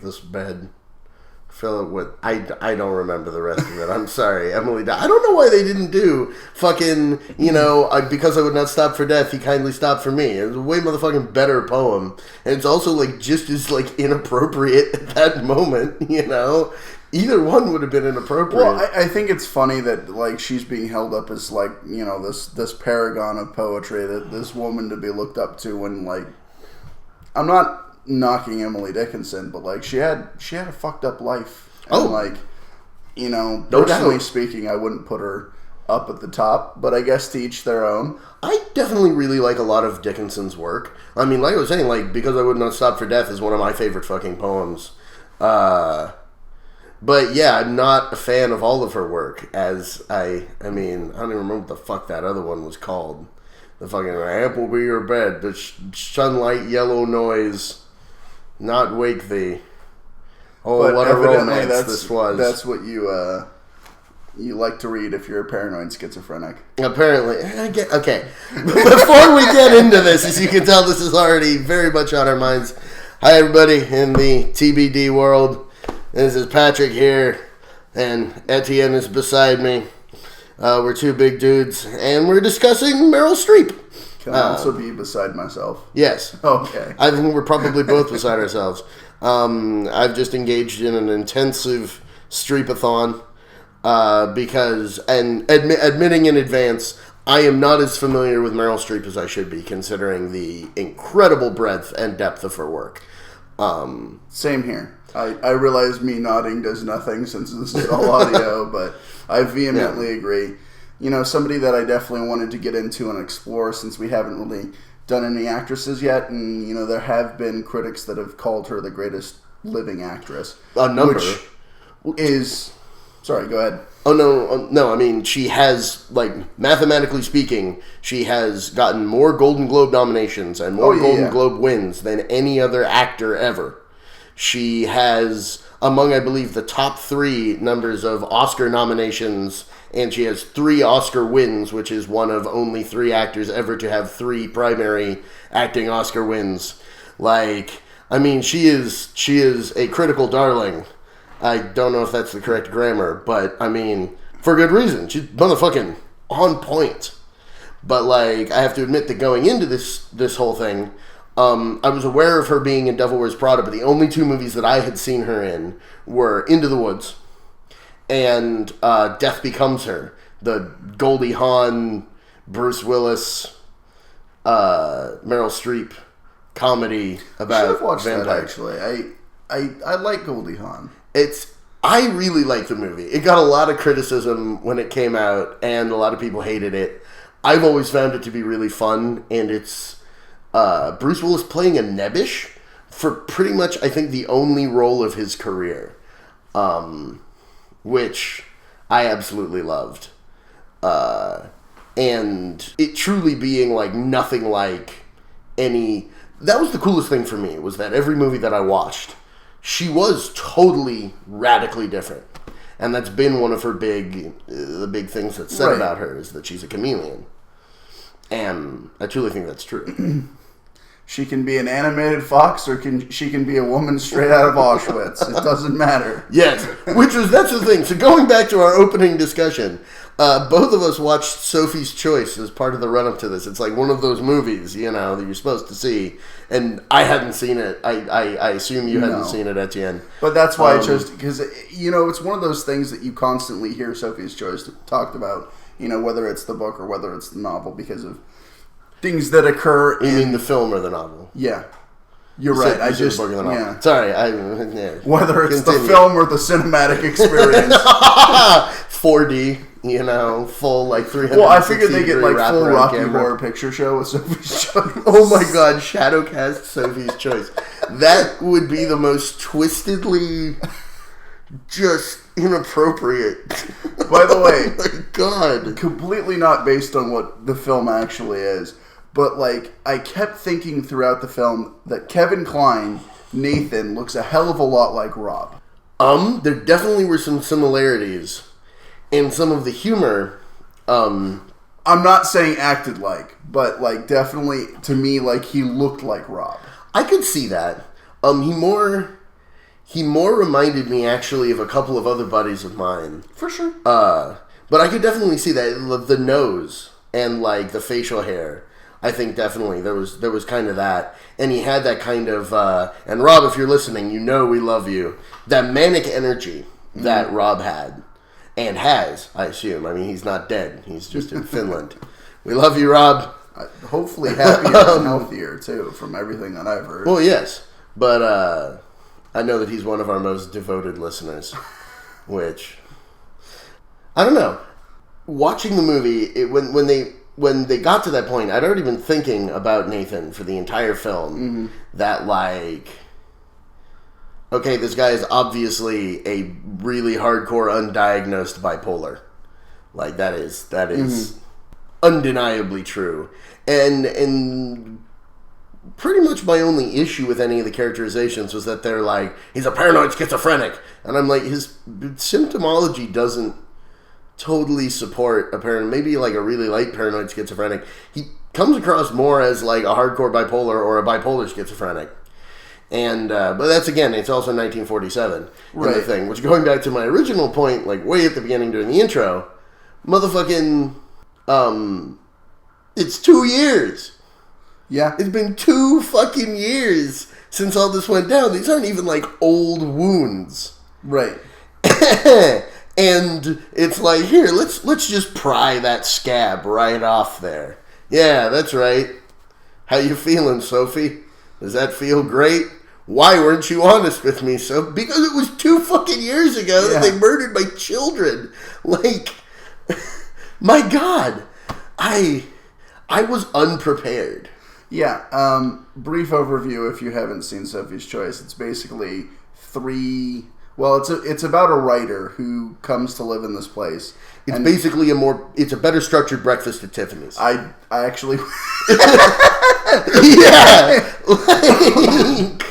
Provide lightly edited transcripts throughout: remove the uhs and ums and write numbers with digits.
this bed. Fill it with... I don't remember the rest of it. I'm sorry, Emily. I don't know why they didn't do fucking, because I would not stop for death, he kindly stopped for me. It was a way motherfucking better poem. And it's also, like, just as, like, inappropriate at that moment, Either one would have been inappropriate. Well, I think it's funny that, like, she's being held up as, like, this paragon of poetry, that this woman to be looked up to when, like... I'm not knocking Emily Dickinson, but, like, she had a fucked up life. And, personally speaking, I wouldn't put her up at the top, but I guess to each their own. I definitely really like a lot of Dickinson's work. I mean, like I was saying, like, Because I Would Not Stop for Death is one of my favorite fucking poems. But yeah, I'm not a fan of all of her work, as I don't even remember what the fuck that other one was called. The fucking apple be your bed, the sunlight yellow noise, not wake thee. Oh, but what a romance this was. That's what you like to read if you're a paranoid schizophrenic. Apparently. Okay. Before we get into this, as you can tell, this is already very much on our minds. Hi, everybody in the TBD world. This is Patrick here, and Etienne is beside me. We're two big dudes, and we're discussing Meryl Streep. Can I also be beside myself? Yes. Okay. I think we're probably both beside ourselves. I've just engaged in an intensive Streepathon because, and admitting in advance, I am not as familiar with Meryl Streep as I should be, considering the incredible breadth and depth of her work. Same here. I realize me nodding does nothing since this is all audio, but I vehemently agree. Somebody that I definitely wanted to get into and explore, since we haven't really done any actresses yet, and there have been critics that have called her the greatest living actress. A number. Which is... Sorry, go ahead. Oh, no, I mean, she has, like, mathematically speaking, she has gotten more Golden Globe nominations and more Golden Globe wins than any other actor ever. She has, among, I believe, the top 3 numbers of Oscar nominations, and she has 3 Oscar wins, which is one of only 3 actors ever to have 3 primary acting Oscar wins. Like, I mean, she is a critical darling. I don't know if that's the correct grammar, but, I mean, for good reason. She's motherfucking on point. But, like, I have to admit that going into this whole thing, I was aware of her being in Devil Wears Prada, but the only 2 movies that I had seen her in were Into the Woods and Death Becomes Her, the Goldie Hawn, Bruce Willis, Meryl Streep comedy about I've watched vampires. That, actually. I like Goldie Hawn. I really like the movie. It got a lot of criticism when it came out, and a lot of people hated it. I've always found it to be really fun, and it's Bruce Willis playing a nebbish for pretty much, I think, the only role of his career, which I absolutely loved. And it truly being, like, nothing like any... That was the coolest thing for me, was that every movie that I watched, she was totally radically different. And that's been one of her the big things that's said about her, is that she's a chameleon. And I truly think that's true. She can be an animated fox, or she can be a woman straight out of Auschwitz. It doesn't matter. Yes, that's the thing. So going back to our opening discussion, both of us watched Sophie's Choice as part of the run-up to this. It's like one of those movies, that you're supposed to see. And I hadn't seen it. I assume you hadn't seen it, Etienne. But that's why I chose, because, it's one of those things that you constantly hear Sophie's Choice talked about, whether it's the book or whether it's the novel, because of things that occur You mean the film or the novel? Yeah. You're right. I just... The book or the novel. Yeah. Sorry. Whether it's the film or the cinematic experience. 4D, full, like, 360 Well, I figured they get, like, full Rocky camera. Horror Picture Show with Sophie's Choice. Oh my god, Shadowcast Sophie's Choice. That would be the most twistedly... just inappropriate. By the way, oh my god, completely not based on what the film actually is, but, like, I kept thinking throughout the film that Kevin Kline, Nathan, looks a hell of a lot like Rob. There definitely were some similarities in some of the humor. I'm not saying acted like, but, like, definitely to me, like, he looked like Rob. I could see that. he more reminded me actually of a couple of other buddies of mine. For sure. But I could definitely see that the nose and like the facial hair. I think definitely there was kind of that, and he had that kind of. And Rob, if you're listening, you know we love you. That manic energy that Rob had and has, I assume. I mean, he's not dead; he's just in Finland. We love you, Rob. Hopefully happier and healthier too, from everything that I've heard. Well, yes, but I know that he's one of our most devoted listeners, which I don't know. Watching the movie, when they got to that point, I'd already been thinking about Nathan for the entire film. Mm-hmm. That, like, okay, this guy is obviously a really hardcore, undiagnosed bipolar. Like, that is undeniably true. And pretty much my only issue with any of the characterizations was that they're like, he's a paranoid schizophrenic. And I'm like, his symptomology doesn't totally support maybe like a really light paranoid schizophrenic. He comes across more as like a hardcore bipolar or a bipolar schizophrenic. And but that's, again, it's also 1947 right. The thing, which, going back to my original point, like way at the beginning during the intro, motherfucking it's 2 years. Yeah. It's been 2 fucking years since all this went down. These aren't even like old wounds. Right. And it's like, here, let's just pry that scab right off there. Yeah, that's right. How you feeling, Sophie? Does that feel great? Why weren't you honest with me, Sophie? Because it was 2 fucking years ago that they murdered my children. Like, my God, I was unprepared. Yeah. Brief overview if you haven't seen Sophie's Choice. It's basically 3. Well, it's about a writer who comes to live in this place. It's basically it's a better structured Breakfast at Tiffany's. I actually yeah, like,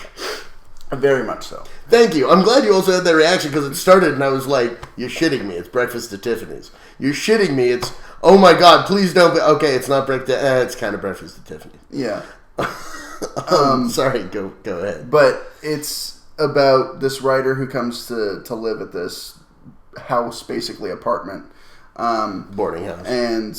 very much so. Thank you. I'm glad you also had that reaction, because it started and I was like, "You're shitting me! It's Breakfast at Tiffany's. You're shitting me! It's oh my God! Please don't." Okay, it's not breakfast. It's kind of Breakfast at Tiffany's. Yeah. Sorry. Go ahead. But it's about this writer who comes to live at this house, basically apartment. Boarding house. And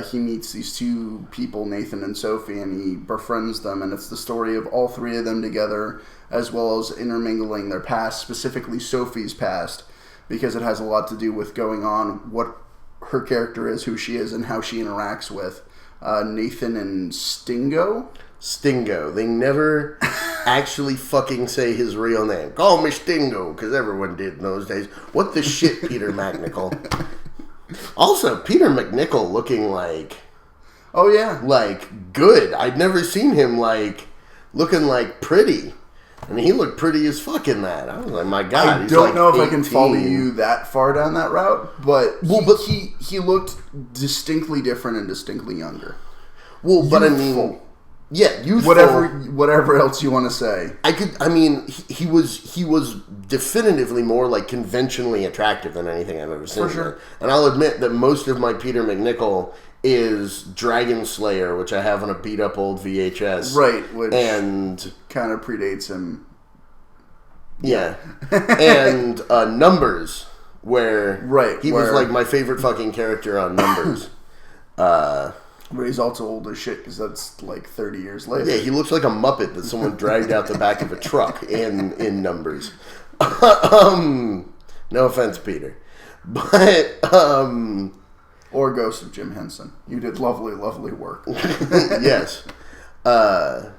he meets these 2 people, Nathan and Sophie, and he befriends them, and it's the story of all 3 of them together, as well as intermingling their past, specifically Sophie's past, because it has a lot to do with going on, what her character is, who she is, and how she interacts with Nathan and Stingo. They never actually fucking say his real name. Call me Stingo, because everyone did in those days. What the shit, Peter McNichol? Also, Peter McNichol looking like... Oh, yeah. Like, good. I'd never seen him, like, looking like pretty. I mean, he looked pretty as fuck in that. I was like, my God, I don't know if 18. I can follow you that far down that route, but he looked distinctly different and distinctly younger. Well, but I mean... Yeah, youthful. Whatever else you want to say. He was definitively more like conventionally attractive than anything I've ever seen. For sure. And I'll admit that most of my Peter McNichol is Dragon Slayer, which I have on a beat up old VHS. Right, which and kind of predates him. Yeah. And Numbers, where he was like my favorite fucking character on Numbers. But he's also old as shit, because that's like 30 years later. Yeah, he looks like a Muppet that someone dragged out the back of a truck in Numbers. No offense, Peter. But, or Ghost of Jim Henson. You did lovely, lovely work. Yes. But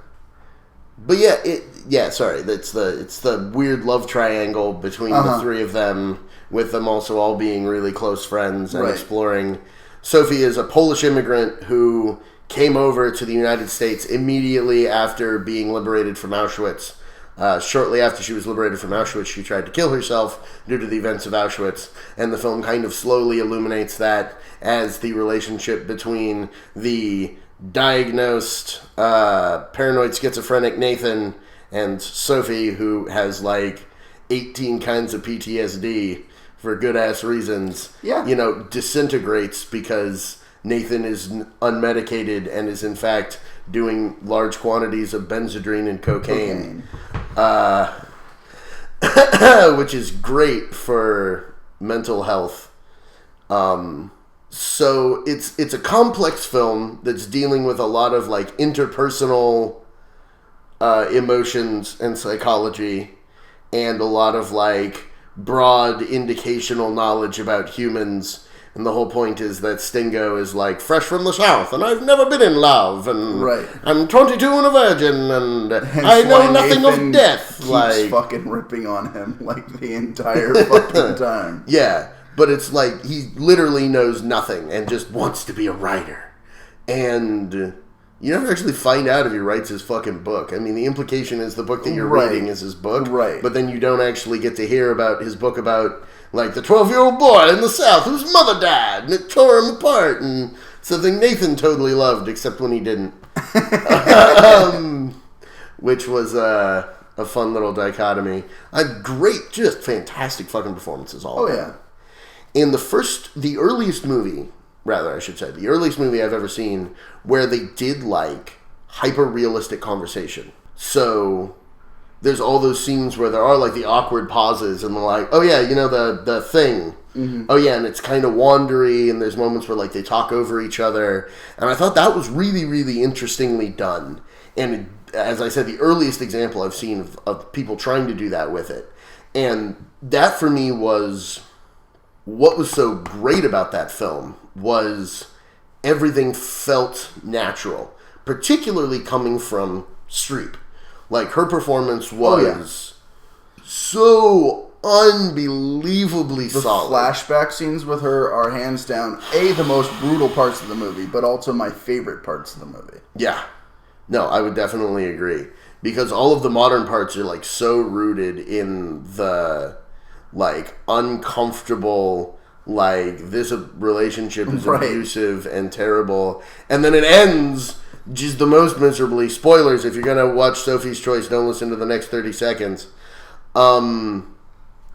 yeah, sorry. It's the weird love triangle between the 3 of them, with them also all being really close friends and exploring. Sophie is a Polish immigrant who came over to the United States immediately after being liberated from Auschwitz. Shortly after she was liberated from Auschwitz, she tried to kill herself due to the events of Auschwitz, and the film kind of slowly illuminates that as the relationship between the diagnosed paranoid schizophrenic Nathan and Sophie, who has like 18 kinds of PTSD for good-ass reasons, disintegrates because Nathan is unmedicated and is, in fact, doing large quantities of Benzedrine and cocaine. which is great for mental health. So it's a complex film that's dealing with a lot of like interpersonal emotions and psychology, and a lot of like broad indicational knowledge about humans. And the whole point is that Stingo is like fresh from the South, and I've never been in love, and I'm 22 and a virgin, and I know nothing of death. Keeps like fucking ripping on him like the entire fucking time. Yeah, but it's like he literally knows nothing and just wants to be a writer. And you never actually find out if he writes his fucking book. I mean, the implication is the book that you're reading is his book, but then you don't actually get to hear about his book about like the 12-year-old boy in the South whose mother died, and it tore him apart, and something Nathan totally loved, except when he didn't. Which was a fun little dichotomy. Great, just fantastic fucking performances all around. In the earliest movie I've ever seen where they did like hyper-realistic conversation. So there's all those scenes where there are like the awkward pauses and they're like, oh yeah, you know, the thing. Mm-hmm. Oh yeah, and it's kind of wandery, and there's moments where like they talk over each other. And I thought that was really, really interestingly done. And as I said, the earliest example I've seen of people trying to do that with it. And that for me was what was so great about that film was everything felt natural, particularly coming from Streep. Like, her performance was so unbelievably solid. The flashback scenes with her are hands down, the most brutal parts of the movie, but also my favorite parts of the movie. Yeah. No, I would definitely agree. Because all of the modern parts are, like, so rooted in the, like, uncomfortable, like, this relationship is abusive and terrible. And then it ends just the most miserably. Spoilers, if you're going to watch Sophie's Choice, don't listen to the next 30 seconds. Well,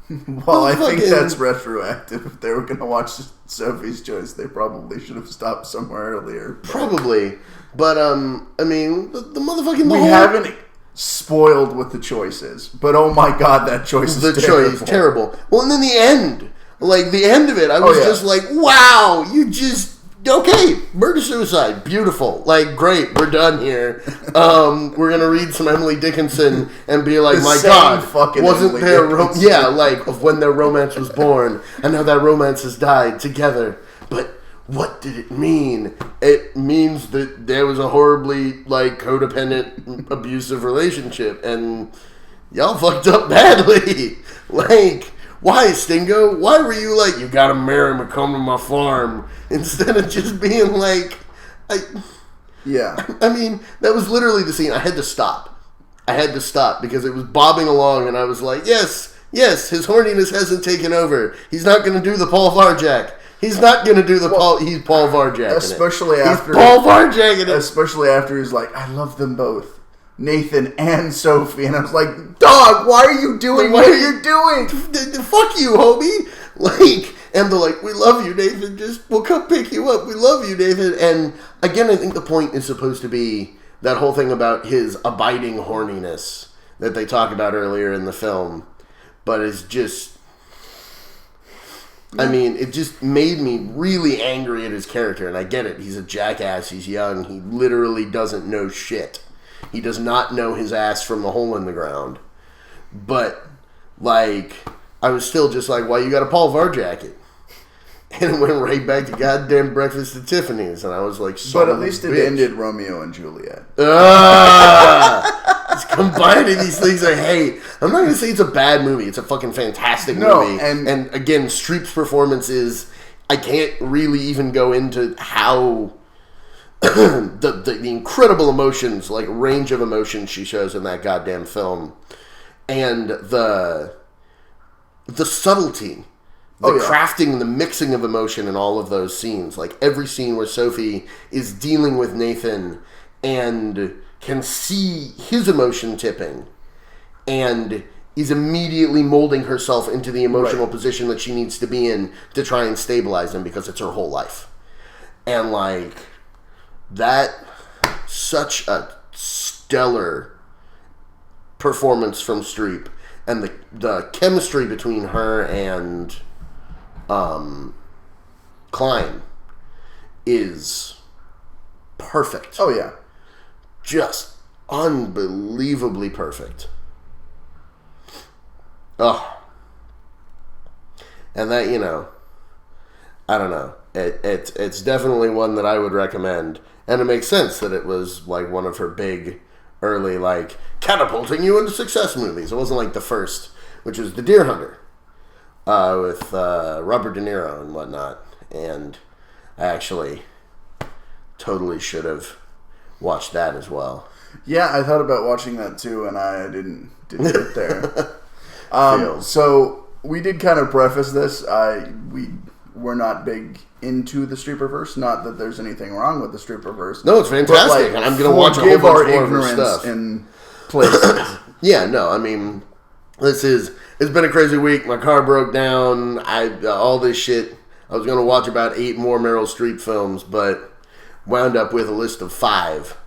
I think that's retroactive. If they were going to watch Sophie's Choice, they probably should have stopped somewhere earlier. Probably. But, I mean, the motherfucking... We haven't spoiled what the choice is, but oh my god, that choice is terrible. The choice is terrible. Well, and then the end. Like, the end of it, I was just like, wow, you just... Okay, murder-suicide, beautiful. Like, great, we're done here. We're going to read some Emily Dickinson and be like, my God, wasn't there... like, of when their romance was born, and how that romance has died together. But what did it mean? It means that there was a horribly, like, codependent, abusive relationship, and y'all fucked up badly. Like... Why, Stingo? Why were you like, you gotta marry him and come to my farm, instead of just being like, I mean, that was literally the scene. I had to stop because it was bobbing along, and I was like, yes, his horniness hasn't taken over. He's not gonna do the Paul Varjak. He's not gonna do the he's Paul Varjak. Especially after Paul Varjak in it. Especially after he's like, I love them both. Nathan and Sophie, and I was like, dog, why are you doing what you're doing? Fuck you, homie. Like, and they're like, we love you, Nathan, we'll come pick you up, we love you, Nathan. And again, I think the point is supposed to be that whole thing about his abiding horniness that they talk about earlier in the film, but it's just, I mean, it just made me really angry at his character, and I get it, he's a jackass, he's young, he literally doesn't know shit. He does not know his ass from the hole in the ground. But, like, I was still just like, why you got a Paul Varjak it? And it went right back to goddamn Breakfast at Tiffany's. And I was like, but at least it ended Romeo and Juliet. It's combining these things I hate. I'm not going to say it's a bad movie. It's a fucking fantastic movie. And again, Streep's performance is... I can't really even go into how... the incredible emotions, like range of emotions she shows in that goddamn film, and the subtlety, crafting, the mixing of emotion in all of those scenes. Like every scene where Sophie is dealing with Nathan and can see his emotion tipping, and is immediately molding herself into the emotional position that she needs to be in to try and stabilize him because it's her whole life, and like. That, such a stellar performance from Streep. and the chemistry between her and Klein is perfect. Oh yeah, just unbelievably perfect. Oh, and that, you know, I don't know. It's definitely one that I would recommend, and it makes sense that it was like one of her big early, like, catapulting you into success movies. It wasn't like the first, which was The Deer Hunter, with Robert De Niro and whatnot. And I actually totally should have watched that as well. Yeah, I thought about watching that too, and I didn't get there. So we did kind of preface this. We're not big into the Streeperverse. Not that there's anything wrong with the Streeperverse. No, it's fantastic, and I'm going to watch a whole bunch more of her stuff. In places. Yeah, no, I mean, it's been a crazy week. My car broke down. All this shit. I was going to watch about 8 more Meryl Streep films, but wound up with a list of 5.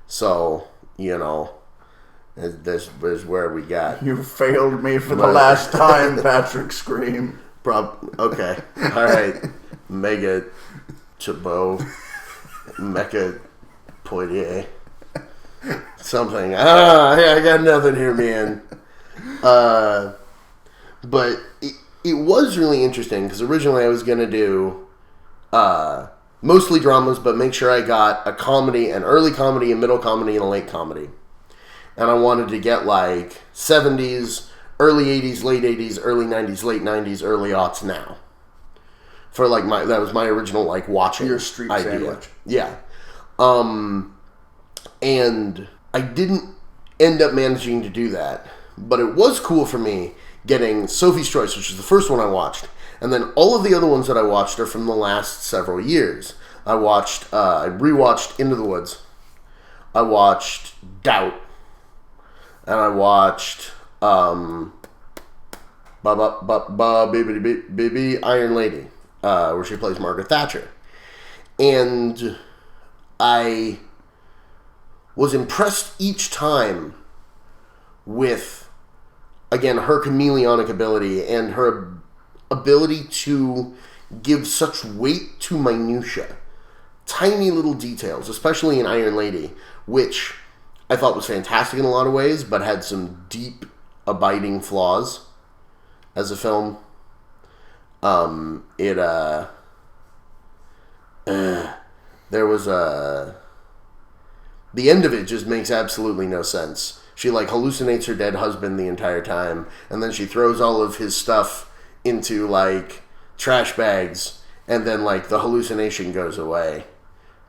So, you know, this is where we got. You failed me for the last time, Patrick Scream. Okay. All right. Mega Thibault. Mecha Poitier. Something. I got nothing here, man. But it was really interesting because originally I was going to do mostly dramas, but make sure I got a comedy, an early comedy, a middle comedy, and a late comedy. And I wanted to get like 70s, early 80s, late 80s, early 90s, late 90s, early aughts now. For like that was my original like watching your street idea. Sandwich. Yeah. And I didn't end up managing to do that, but it was cool for me getting Sophie's Choice, which is the first one I watched, and then all of the other ones that I watched are from the last several years. I rewatched Into the Woods. I watched Doubt, and I watched Baby Iron Lady, where she plays Margaret Thatcher, and I was impressed each time with, again, her chameleonic ability and her ability to give such weight to minutia. Tiny little details, especially in Iron Lady, which I thought was fantastic in a lot of ways, but had some deep, abiding flaws as a film. There was the end of it just makes absolutely no sense. She like hallucinates her dead husband the entire time, and then she throws all of his stuff into like trash bags, and then like the hallucination goes away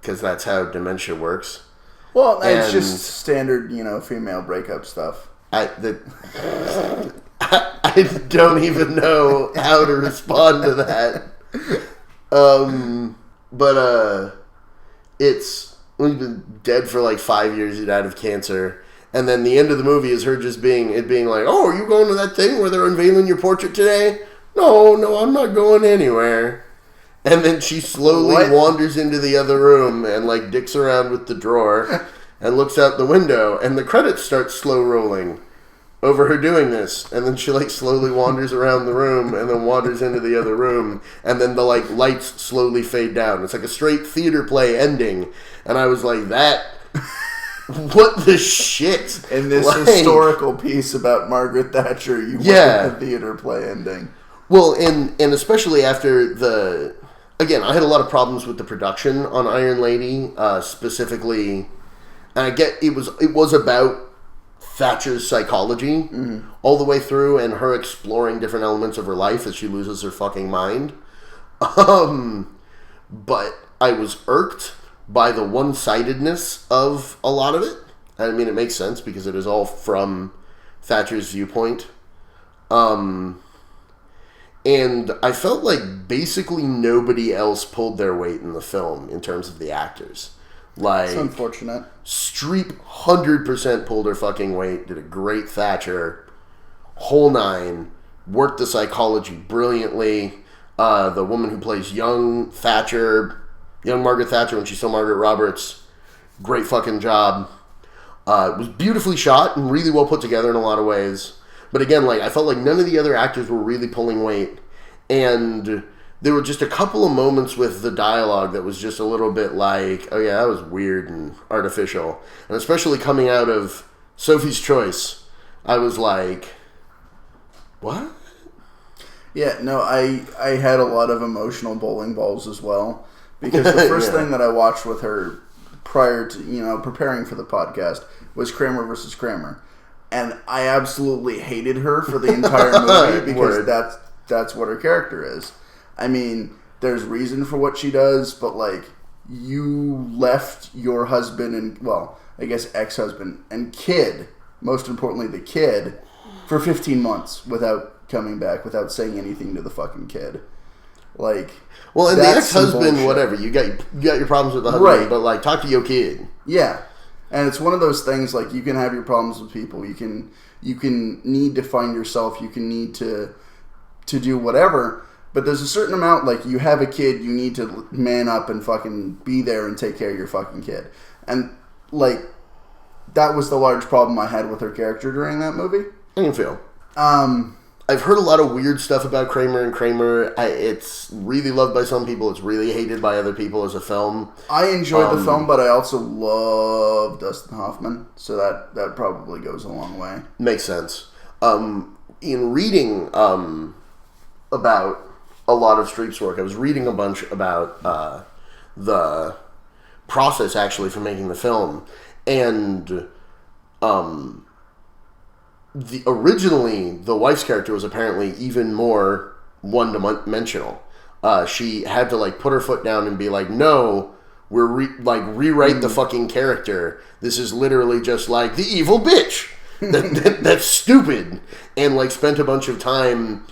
because that's how dementia works. Well, it's just standard, female breakup stuff. I don't even know how to respond to that. But it's he's been dead for like 5 years. He died of cancer, and then the end of the movie is her just being like, "Oh, are you going to that thing where they're unveiling your portrait today?" No, I'm not going anywhere. And then she slowly wanders into the other room and like dicks around with the drawer and looks out the window, and the credits start slow rolling over her doing this, and then she like slowly wanders around the room and then wanders into the other room, and then the like lights slowly fade down. It's like a straight theater play ending, and I was like, what the shit? In this historical piece about Margaret Thatcher, you went with the theater play ending. Well, and especially after again, I had a lot of problems with the production on Iron Lady, specifically, and I get it was about Thatcher's psychology all the way through, and her exploring different elements of her life as she loses her fucking mind. But I was irked by the one-sidedness of a lot of it. I mean, it makes sense because it is all from Thatcher's viewpoint. And I felt like basically nobody else pulled their weight in the film in terms of the actors. Like, it's unfortunate. Streep 100% pulled her fucking weight, did a great Thatcher, whole nine, worked the psychology brilliantly. The woman who plays young Margaret Thatcher when she's still Margaret Roberts, great fucking job. It was beautifully shot and really well put together in a lot of ways. But again, like, I felt like none of the other actors were really pulling weight. And there were just a couple of moments with the dialogue that was just a little bit like, oh yeah, that was weird and artificial. And especially coming out of Sophie's Choice, I was like, what? Yeah, no, I had a lot of emotional bowling balls as well. Because the first thing that I watched with her prior to, preparing for the podcast was Kramer versus Kramer. And I absolutely hated her for the entire movie because that's what her character is. I mean, there's reason for what she does, but, like, you left your husband and, well, I guess ex-husband and kid, most importantly the kid, for 15 months without coming back, without saying anything to the fucking kid. Like, well, and the ex-husband, whatever, you got your problems with the husband, right. But, like, talk to your kid. Yeah. And it's one of those things, like, you can have your problems with people. You can need to find yourself. You can need to do whatever. But there's a certain amount, like, you have a kid, you need to man up and fucking be there and take care of your fucking kid. And, like, that was the large problem I had with her character during that movie. I can feel. I've heard a lot of weird stuff about Kramer and Kramer. It's really loved by some people. It's really hated by other people as a film. I enjoyed the film, but I also love Dustin Hoffman. So that probably goes a long way. Makes sense. In reading about a lot of Streep's work, I was reading a bunch about the process, actually, for making the film. And originally, the wife's character was apparently even more one-dimensional. She had to, like, put her foot down and be like, no, we're rewrite the fucking character. This is literally just like the evil bitch. That's stupid. And, like, spent a bunch of time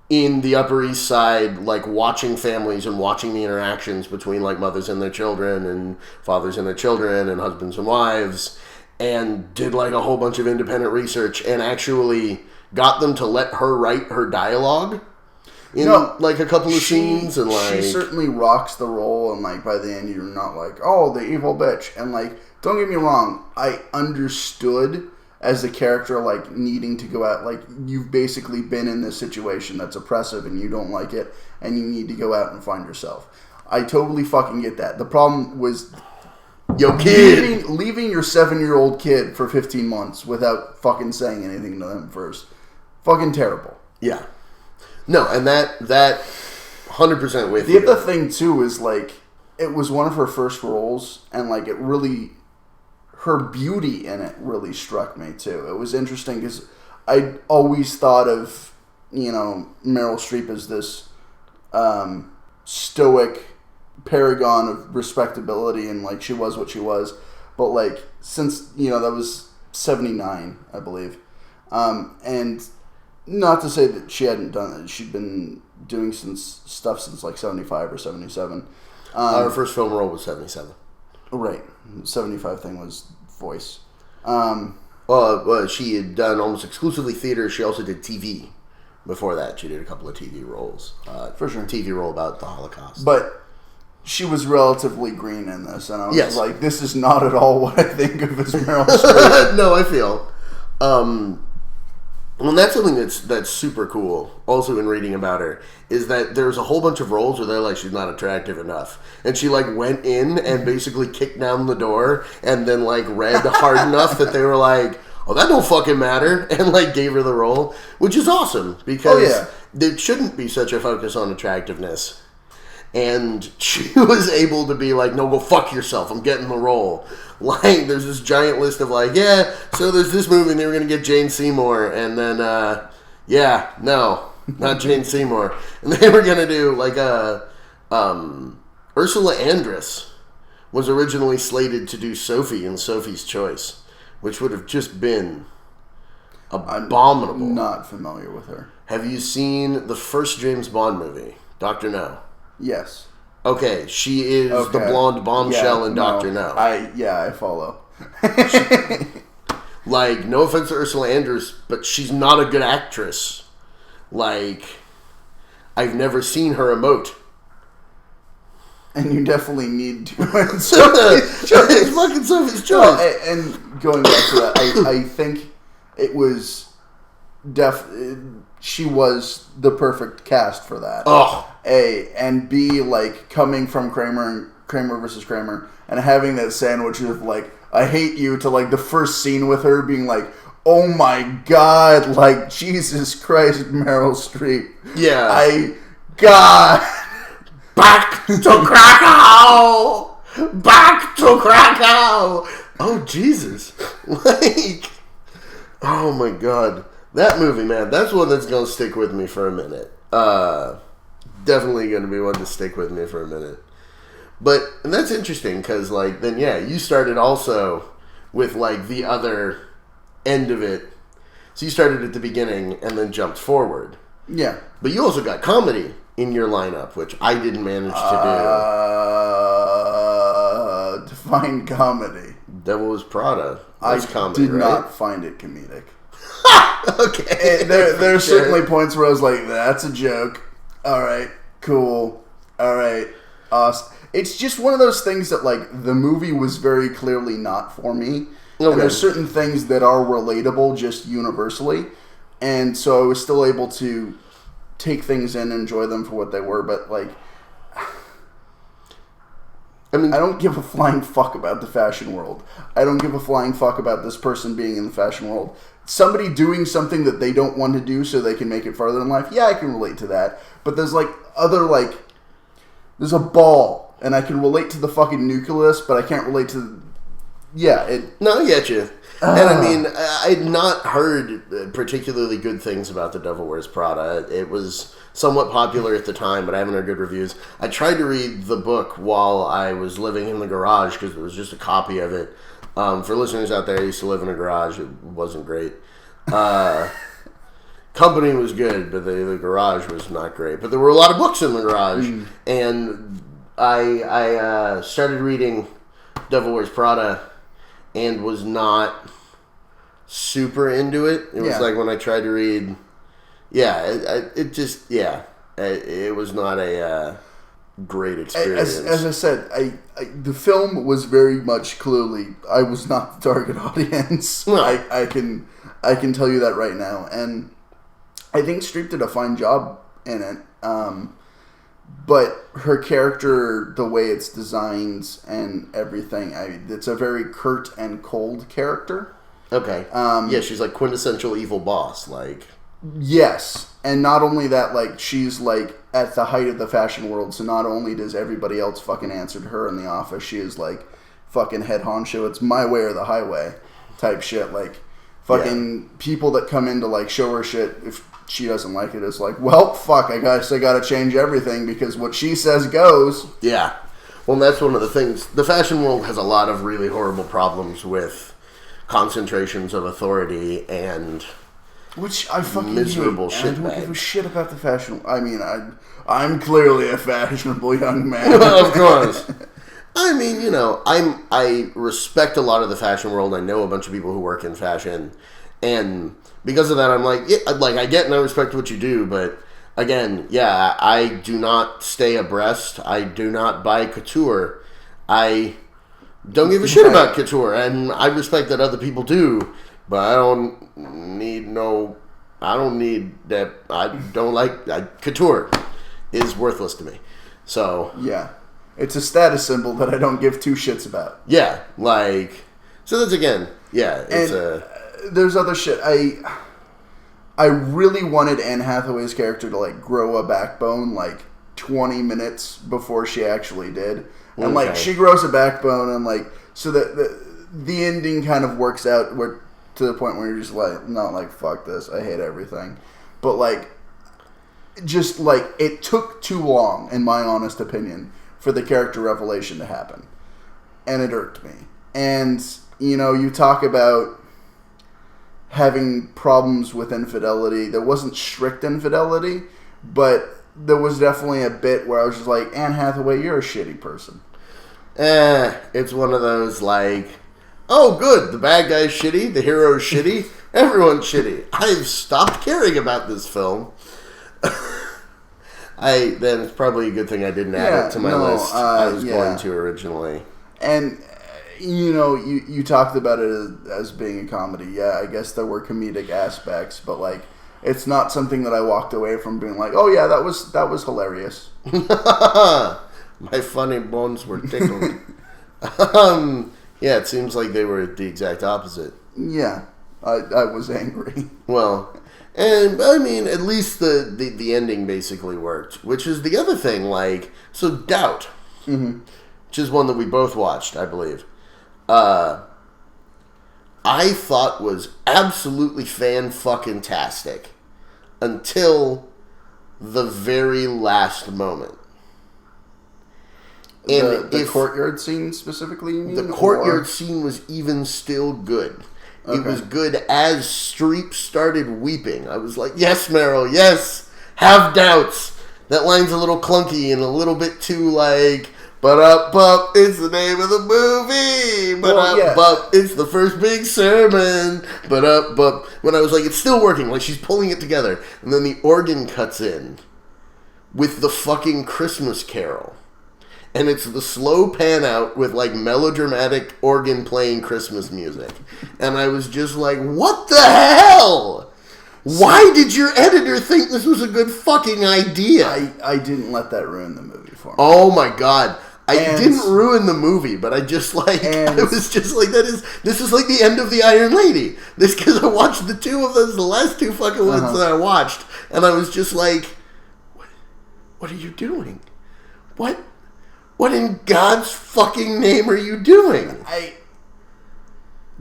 in the Upper East Side, like, watching families and watching the interactions between, like, mothers and their children and fathers and their children and husbands and wives, and did, like, a whole bunch of independent research and actually got them to let her write her dialogue in, like, a couple of scenes. And, like, she certainly rocks the role, and, like, by the end you're not like, oh, the evil bitch. And, like, don't get me wrong, I understood as a character, like, needing to go out, like, you've basically been in this situation that's oppressive and you don't like it, and you need to go out and find yourself. I totally fucking get that. The problem was, yo, kid, leaving your 7-year-old kid for 15 months without fucking saying anything to them first. Fucking terrible. Yeah. No, and that 100% with you. The other thing, too, is, like, it was one of her first roles, and, like, it really, her beauty in it really struck me, too. It was interesting because I always thought of, Meryl Streep as this stoic paragon of respectability, and, like, she was what she was. But, like, since, that was 79, I believe. And not to say that she hadn't done it. She'd been doing stuff since, like, 75 or 77. Her first film role was 77. Right. 75 thing was voice. Well, she had done almost exclusively theater. She also did TV. Before that, she did a couple of TV roles. For sure. TV role about the Holocaust. But she was relatively green in this, and I was like, this is not at all what I think of as Meryl Streep. No, I feel. Well, that's something that's super cool, also in reading about her, is that there's a whole bunch of roles where they're like, she's not attractive enough. And she, like, went in and basically kicked down the door and then, like, read hard enough that they were like, oh, that don't fucking matter, and, like, gave her the role, which is awesome, because there shouldn't be such a focus on attractiveness. And she was able to be like, no, go fuck yourself, I'm getting the role. Like, there's this giant list of, like, so there's this movie, and they were going to get Jane Seymour, and then, no, not Jane Seymour. And they were going to do, like, Ursula Andress was originally slated to do Sophie in Sophie's Choice, which would have just been abominable. I'm not familiar with her. Have you seen the first James Bond movie, Dr. No? Yes. Okay, she is the blonde bombshell in Dr. No. I follow. Like, no offense to Ursula Andress, but she's not a good actress. Like, I've never seen her emote. And you definitely need to. It's fucking Sophie's Choice. And going back to that, I think it was she was the perfect cast for that. Oh. A, and B, like, coming from Kramer versus Kramer, and having that sandwich of, like, I hate you, to, like, the first scene with her being like, oh my god, like, Jesus Christ, Meryl Streep. Yeah. God. Back to Krakow! Back to Krakow! Oh, Jesus. Like, oh my god. That movie, man, that's one that's going to stick with me for a minute. Definitely going to be one to stick with me for a minute. And that's interesting, because, like, then, yeah, you started also with, like, the other end of it. So you started at the beginning and then jumped forward. Yeah. But you also got comedy in your lineup, which I didn't manage to do. Define comedy. Devil Wears Prada. That's comedy, did right? not find it comedic. Okay. There are certainly points where I was like, that's a joke. Alright, cool. Alright, awesome. It's just one of those things that, like, the movie was very clearly not for me. Okay. And there's certain things that are relatable just universally. And so I was still able to take things in and enjoy them for what they were. But, like, I mean, I don't give a flying fuck about the fashion world. I don't give a flying fuck about this person being in the fashion world. Somebody doing something that they don't want to do so they can make it farther in life, yeah, I can relate to that. But there's, like, there's a ball, and I can relate to the fucking nucleus, but I can't relate to... No, I get you. And I mean, I'd not heard particularly good things about The Devil Wears Prada. It was somewhat popular at the time, but I haven't heard good reviews. I tried to read the book while I was living in the garage, because it was just a copy of it. For listeners out there, I used to live in a garage. It wasn't great. Company was good, but the garage was not great. But there were a lot of books in the garage, and I started reading Devil Wears Prada and was not super into it. It was like when I tried to read... it was not a great experience. As I said, the film was very much clearly... I was not the target audience. No. I can tell you that right now. And I think Streep did a fine job in it. But her character, the way it's designed and everything, it's a very curt and cold character. Okay. She's like quintessential evil boss, like... Yes. And not only that, like, she's, like, at the height of the fashion world, so not only does everybody else fucking answer to her in the office, she is, like, fucking head honcho, it's my way or the highway type shit. Like, fucking people that come in to, like, show her shit, if she doesn't like it, it's like, well, fuck, I guess I gotta change everything because what she says goes. Yeah. Well, that's one of the things. The fashion world has a lot of really horrible problems with concentrations of authority and which I fucking miserable hate. Shit. I don't give a shit about the fashion. I mean, I'm clearly a fashionable young man. Of course. I mean, you know, I respect a lot of the fashion world. I know a bunch of people who work in fashion, and because of that, I'm like, I get and I respect what you do, but again, I do not stay abreast. I do not buy couture. I don't give a shit about couture, and I respect that other people do, but I don't need that. I don't like couture is worthless to me. So yeah, it's a status symbol that I don't give two shits about. Yeah, like, so that's again, it's there's other shit. I really wanted Anne Hathaway's character to, like, grow a backbone, like, 20 minutes before she actually did. And, like, she grows a backbone, and, like, so that the ending kind of works out to the point where you're just, like, not like, fuck this, I hate everything. But, like, just, like, it took too long, in my honest opinion, for the character revelation to happen. And it irked me. And, you know, you talk about having problems with infidelity. There wasn't strict infidelity, but there was definitely a bit where I was just like, Anne Hathaway, you're a shitty person. It's one of those, like, oh, good, the bad guy's shitty, the hero's shitty, everyone's shitty. I've stopped caring about this film. Then it's probably a good thing I didn't add it to my list. I was going to originally. And you know, you talked about it as being a comedy. Yeah, I guess there were comedic aspects, but, like, it's not something that I walked away from being like, oh yeah, that was hilarious. My funny bones were tickled. Yeah, it seems like they were the exact opposite. Yeah, I was angry. Well, and I mean, at least the ending basically worked, which is the other thing. Like, so Doubt, which is one that we both watched, I believe. I thought was absolutely fan-fucking-tastic until the very last moment. And the courtyard scene specifically, you mean? The courtyard scene was even still good. Okay. It was good as Streep started weeping. I was like, yes, Meryl, yes, have doubts. That line's a little clunky and a little bit too like, but it's the name of the movie. But it's the first big sermon. But when I was like, it's still working, like she's pulling it together. And then the organ cuts in with the fucking Christmas Carol. And it's the slow pan out with, like, melodramatic organ playing Christmas music. And I was just like, what the hell? Why did your editor think this was a good fucking idea? I didn't let that ruin the movie for me. Oh, my God. I didn't ruin the movie, but I just, like, I was just like, this is like the end of the Iron Lady. This, because I watched the two of those, the last two fucking ones that I watched. And I was just like, what are you doing? What in God's fucking name are you doing?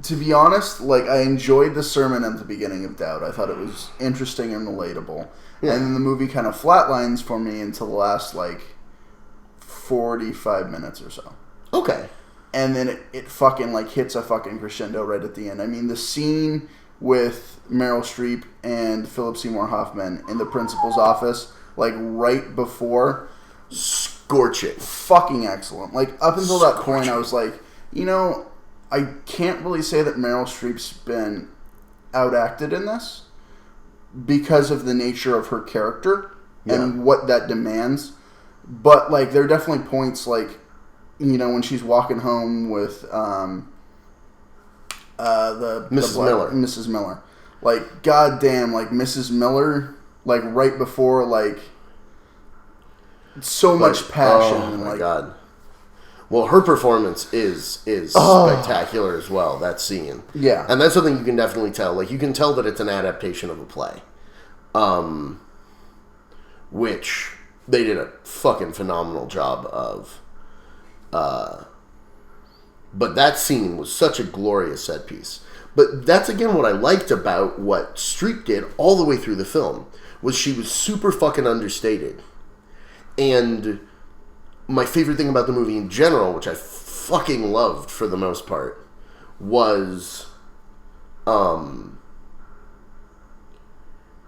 To be honest, like, I enjoyed the sermon at the beginning of Doubt. I thought it was interesting and relatable. Yeah. And then the movie kind of flatlines for me until the last, like, 45 minutes or so. Okay. And then it fucking, like, hits a fucking crescendo right at the end. I mean, the scene with Meryl Streep and Philip Seymour Hoffman in the principal's office, like, right before... Scorching. Fucking excellent. Like, up until that point, I was like, you know, I can't really say that Meryl Streep's been outacted in this because of the nature of her character and what that demands. But, like, there are definitely points, like, you know, when she's walking home with Mrs. Miller. Like, goddamn, like, Mrs. Miller, like, right before, like... So much passion. Oh my God. Well, her performance is spectacular as well, that scene. Yeah. And that's something you can definitely tell. Like, you can tell that it's an adaptation of a play. Which they did a fucking phenomenal job of. But that scene was such a glorious set piece. But that's, again, what I liked about what Streep did all the way through the film, was she was super fucking understated. And my favorite thing about the movie in general, which I fucking loved for the most part, was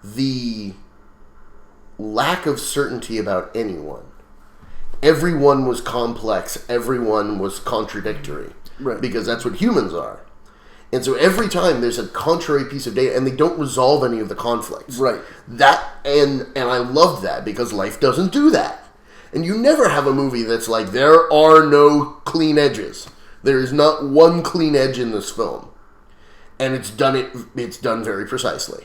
the lack of certainty about anyone. Everyone was complex. Everyone was contradictory. Right. Because that's what humans are. And so every time there's a contrary piece of data, and they don't resolve any of the conflicts. Right. That, and I love that, because life doesn't do that. And you never have a movie that's like, there are no clean edges. There is not one clean edge in this film. And it's done very precisely.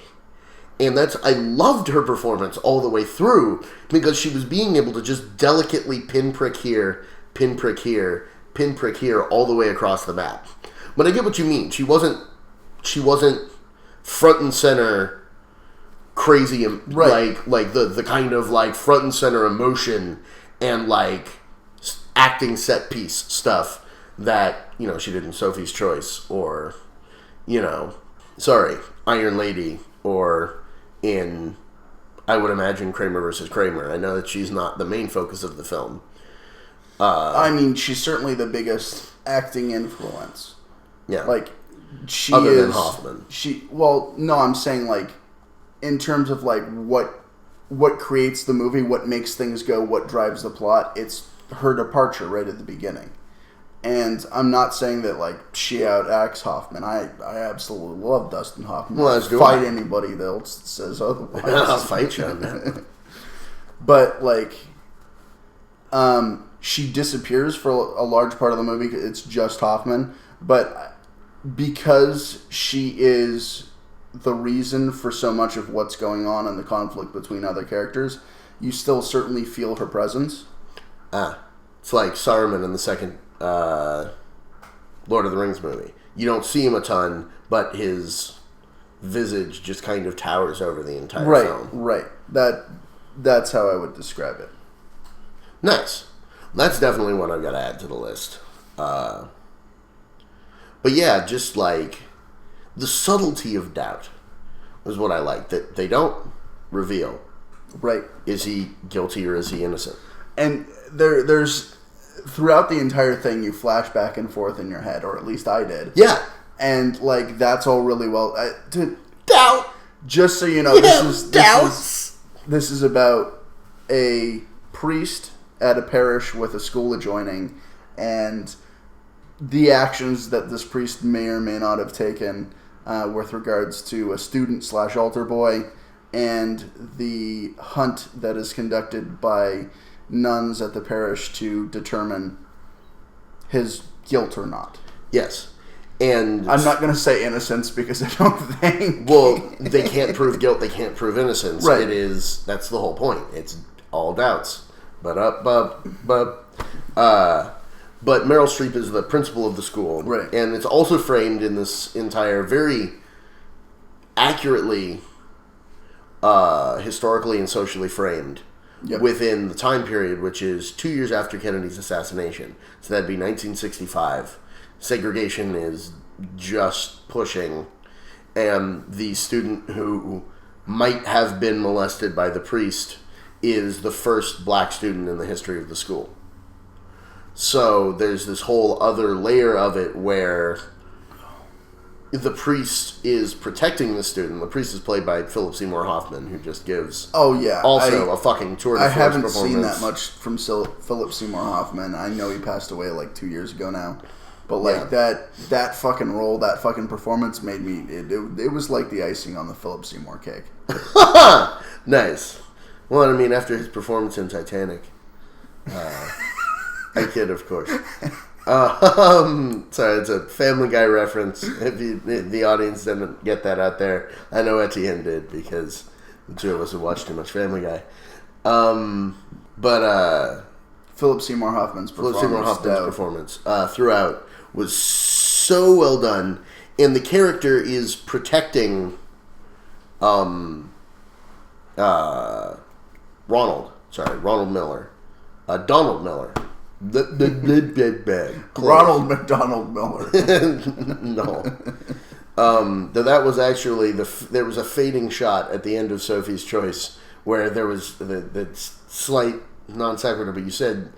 And I loved her performance all the way through, because she was being able to just delicately pinprick here, pinprick here, pinprick here, all the way across the map. But I get what you mean. She wasn't front and center crazy, right. like the kind of like front and center emotion and like acting set piece stuff that, you know, she did in Sophie's Choice, or, you know, Iron Lady, or in, I would imagine, Kramer versus Kramer. I know that she's not the main focus of the film. I mean, she's certainly the biggest acting influence. Yeah. Like, she Other is... than Hoffman. I'm saying, like, in terms of, like, what creates the movie, what makes things go, what drives the plot, it's her departure right at the beginning. And I'm not saying that, like, she outacts Hoffman. I absolutely love Dustin Hoffman. Well, let's fight anybody that says otherwise. I'll fight you on that. But, like, she disappears for a large part of the movie. It's just Hoffman. But because she is the reason for so much of what's going on and the conflict between other characters, you still certainly feel her presence. It's like Saruman in the second Lord of the Rings movie. You don't see him a ton, but his visage just kind of towers over the entire film. Right. That's how I would describe it. Nice. That's definitely one I've got to add to the list. But yeah, just like the subtlety of doubt is what I like. That they don't reveal. Right. Is he guilty or is he innocent? And there's throughout the entire thing, you flash back and forth in your head, or at least I did. Yeah. And like that's all really well. Doubt. Just so you know, this is about a priest at a parish with a school adjoining, and the actions that this priest may or may not have taken with regards to a student / altar boy, and the hunt that is conducted by nuns at the parish to determine his guilt or not. Yes. And I'm not going to say innocence because I don't think... Well, they can't prove guilt, they can't prove innocence. Right. That's the whole point. It's all doubts. But Meryl Streep is the principal of the school. Right. And it's also framed in this entire very accurately historically and socially framed within the time period, which is 2 years after Kennedy's assassination. So that'd be 1965. Segregation is just pushing, and the student who might have been molested by the priest is the first black student in the history of the school. So there's this whole other layer of it where the priest is protecting the student. The priest is played by Philip Seymour Hoffman, who just gives a fucking tour de force performance. I haven't seen that much from Philip Seymour Hoffman. I know he passed away like 2 years ago now. But that fucking role, that fucking performance made me... It was like the icing on the Philip Seymour cake. Nice. Well, I mean, after his performance in Titanic. I kid, of course. Sorry, it's a Family Guy reference. If the audience didn't get that out there, I know Etienne did because the two of us have watched too much Family Guy. Philip Seymour Hoffman's performance throughout was so well done, and the character is protecting Ronald Miller. Donald Miller. Ronald McDonald Miller. No. That was actually there was a fading shot at the end of Sophie's Choice where there was the slight non sequitur, but you said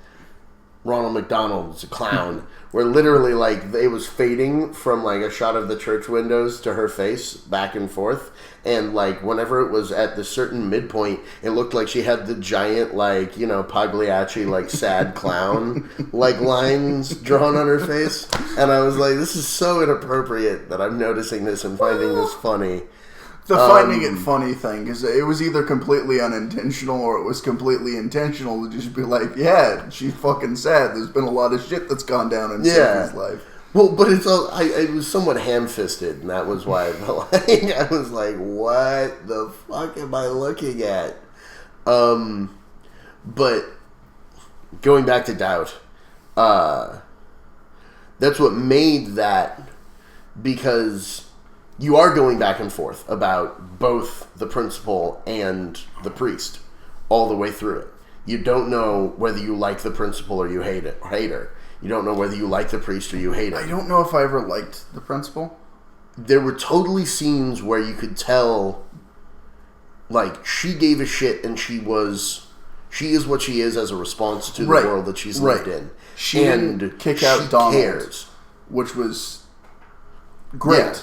Ronald McDonald's a clown, where literally like it was fading from like a shot of the church windows to her face back and forth, and like whenever it was at the certain midpoint, it looked like she had the giant like Pagliacci like sad clown like lines drawn on her face, and I was like, this is so inappropriate that I'm noticing this and finding this funny. The finding it funny thing, because it was either completely unintentional or it was completely intentional to just be like, yeah, she's fucking sad. There's been a lot of shit that's gone down in Sophie's life. Well, but it was somewhat ham-fisted, and that was why I felt like, I was like, what the fuck am I looking at? But going back to doubt, that's what made that, because you are going back and forth about both the principal and the priest all the way through it. You don't know whether you like the principal or you hate her. You don't know whether you like the priest or you hate him. I don't know if I ever liked the principal. There were totally scenes where you could tell, like, she gave a shit and she is what she is as a response to the world that she's lived in. She didn't kick out Donald, which was great. Yeah.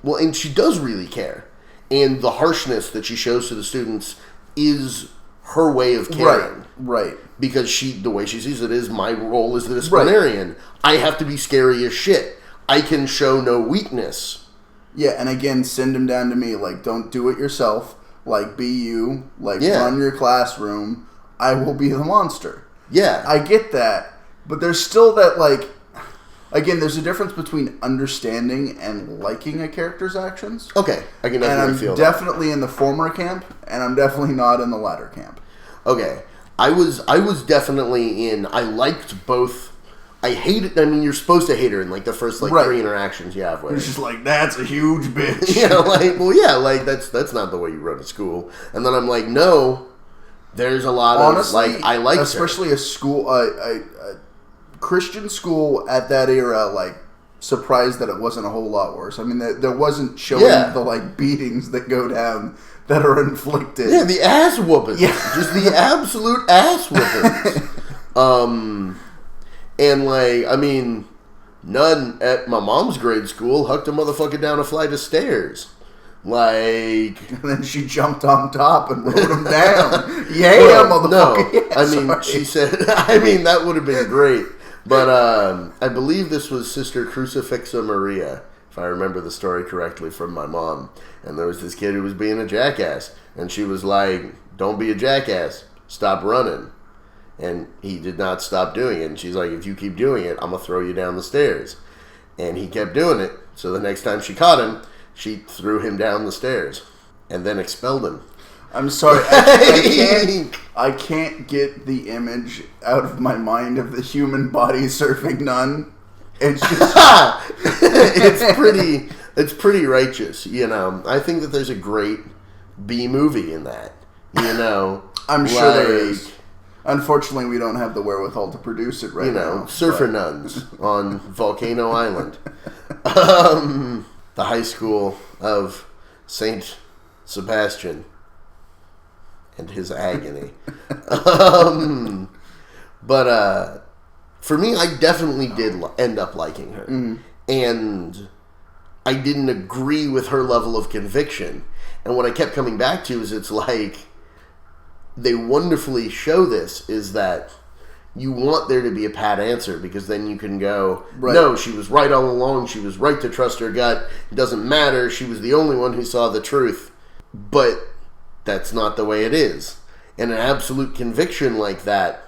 And she does really care. And the harshness that she shows to the students is her way of caring. Right. Because the way she sees it is, my role as the disciplinarian. Right. I have to be scary as shit. I can show no weakness. Yeah, and again, send him down to me. Like, don't do it yourself. Like, be you. Like, run your classroom. I will be the monster. Yeah. I get that. But there's still that, like... Again, there's a difference between understanding and liking a character's actions. Okay, I can definitely feel that. And I'm definitely in the former camp, and I'm definitely not in the latter camp. Okay, I was definitely in. I liked both. I hated. I mean, you're supposed to hate her in like the first like 3 interactions you have with her. It's just like, that's a huge bitch. Yeah, like, well, yeah, like that's not the way you run a school. And then I'm like, no, there's a lot of like I like, especially her. A school, a Christian school at that era, like surprised that it wasn't a whole lot worse. I mean, there wasn't showing the like beatings that go down that are inflicted. Yeah, the ass whoopings. Yeah, just the absolute ass whoopings. And, like, I mean, none at my mom's grade school hucked a motherfucker down a flight of stairs. Like... And then she jumped on top and rode him down. Yeah, motherfucker. No, yeah, I mean, she said... I mean, that would have been great. But I believe this was Sister Crucifixa Maria, if I remember the story correctly from my mom. And there was this kid who was being a jackass. And she was like, don't be a jackass. Stop running. And he did not stop doing it. And she's like, if you keep doing it, I'm going to throw you down the stairs. And he kept doing it. So the next time she caught him, she threw him down the stairs. And then expelled him. I'm sorry. I can't get the image out of my mind of the human body surfing nun. It's just... it's pretty righteous, you know. I think that there's a great B movie in that, you know. I'm sure there is. Unfortunately, we don't have the wherewithal to produce it right now. Surfer nuns on Volcano Island. The high school of Saint Sebastian and his agony. But for me, I definitely did end up liking her. Mm-hmm. And I didn't agree with her level of conviction. And what I kept coming back to is it's like... they wonderfully show this is that you want there to be a pat answer because then you can go, no, she was right all along. She was right to trust her gut. It doesn't matter. She was the only one who saw the truth. But that's not the way it is. And an absolute conviction like that,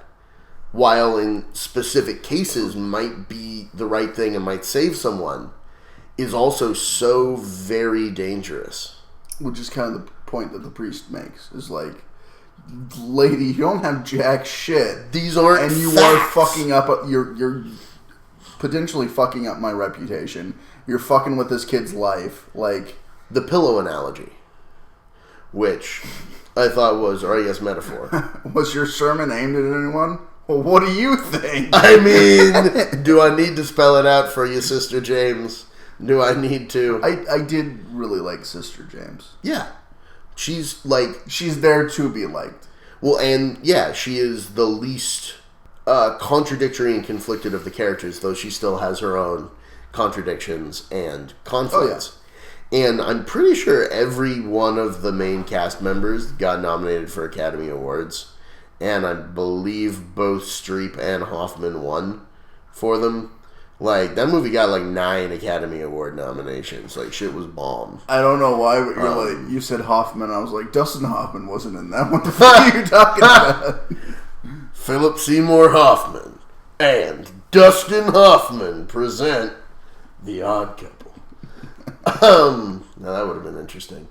while in specific cases might be the right thing and might save someone, is also so very dangerous. Which is kind of the point that the priest makes. Is like, lady, you don't have jack shit. These aren't and you facts. Are fucking up. You're potentially fucking up my reputation. You're fucking with this kid's life. Like the pillow analogy, which I thought was, or I guess metaphor. Was your sermon aimed at anyone? Well, what do you think? I mean, do I need to spell it out for you, Sister James? Do I need to? I did really like Sister James. Yeah. She's like... she's there to be liked. Well, and yeah, she is the least contradictory and conflicted of the characters, though she still has her own contradictions and conflicts. Oh, yeah. And I'm pretty sure every one of the main cast members got nominated for Academy Awards. And I believe both Streep and Hoffman won for them. Like, that movie got like 9 Academy Award nominations. Like, shit was bomb. I don't know why, but you're like, you said Hoffman. I was like, Dustin Hoffman wasn't in that. What the fuck are you talking about? Philip Seymour Hoffman and Dustin Hoffman present The Odd Couple. Now that would have been interesting.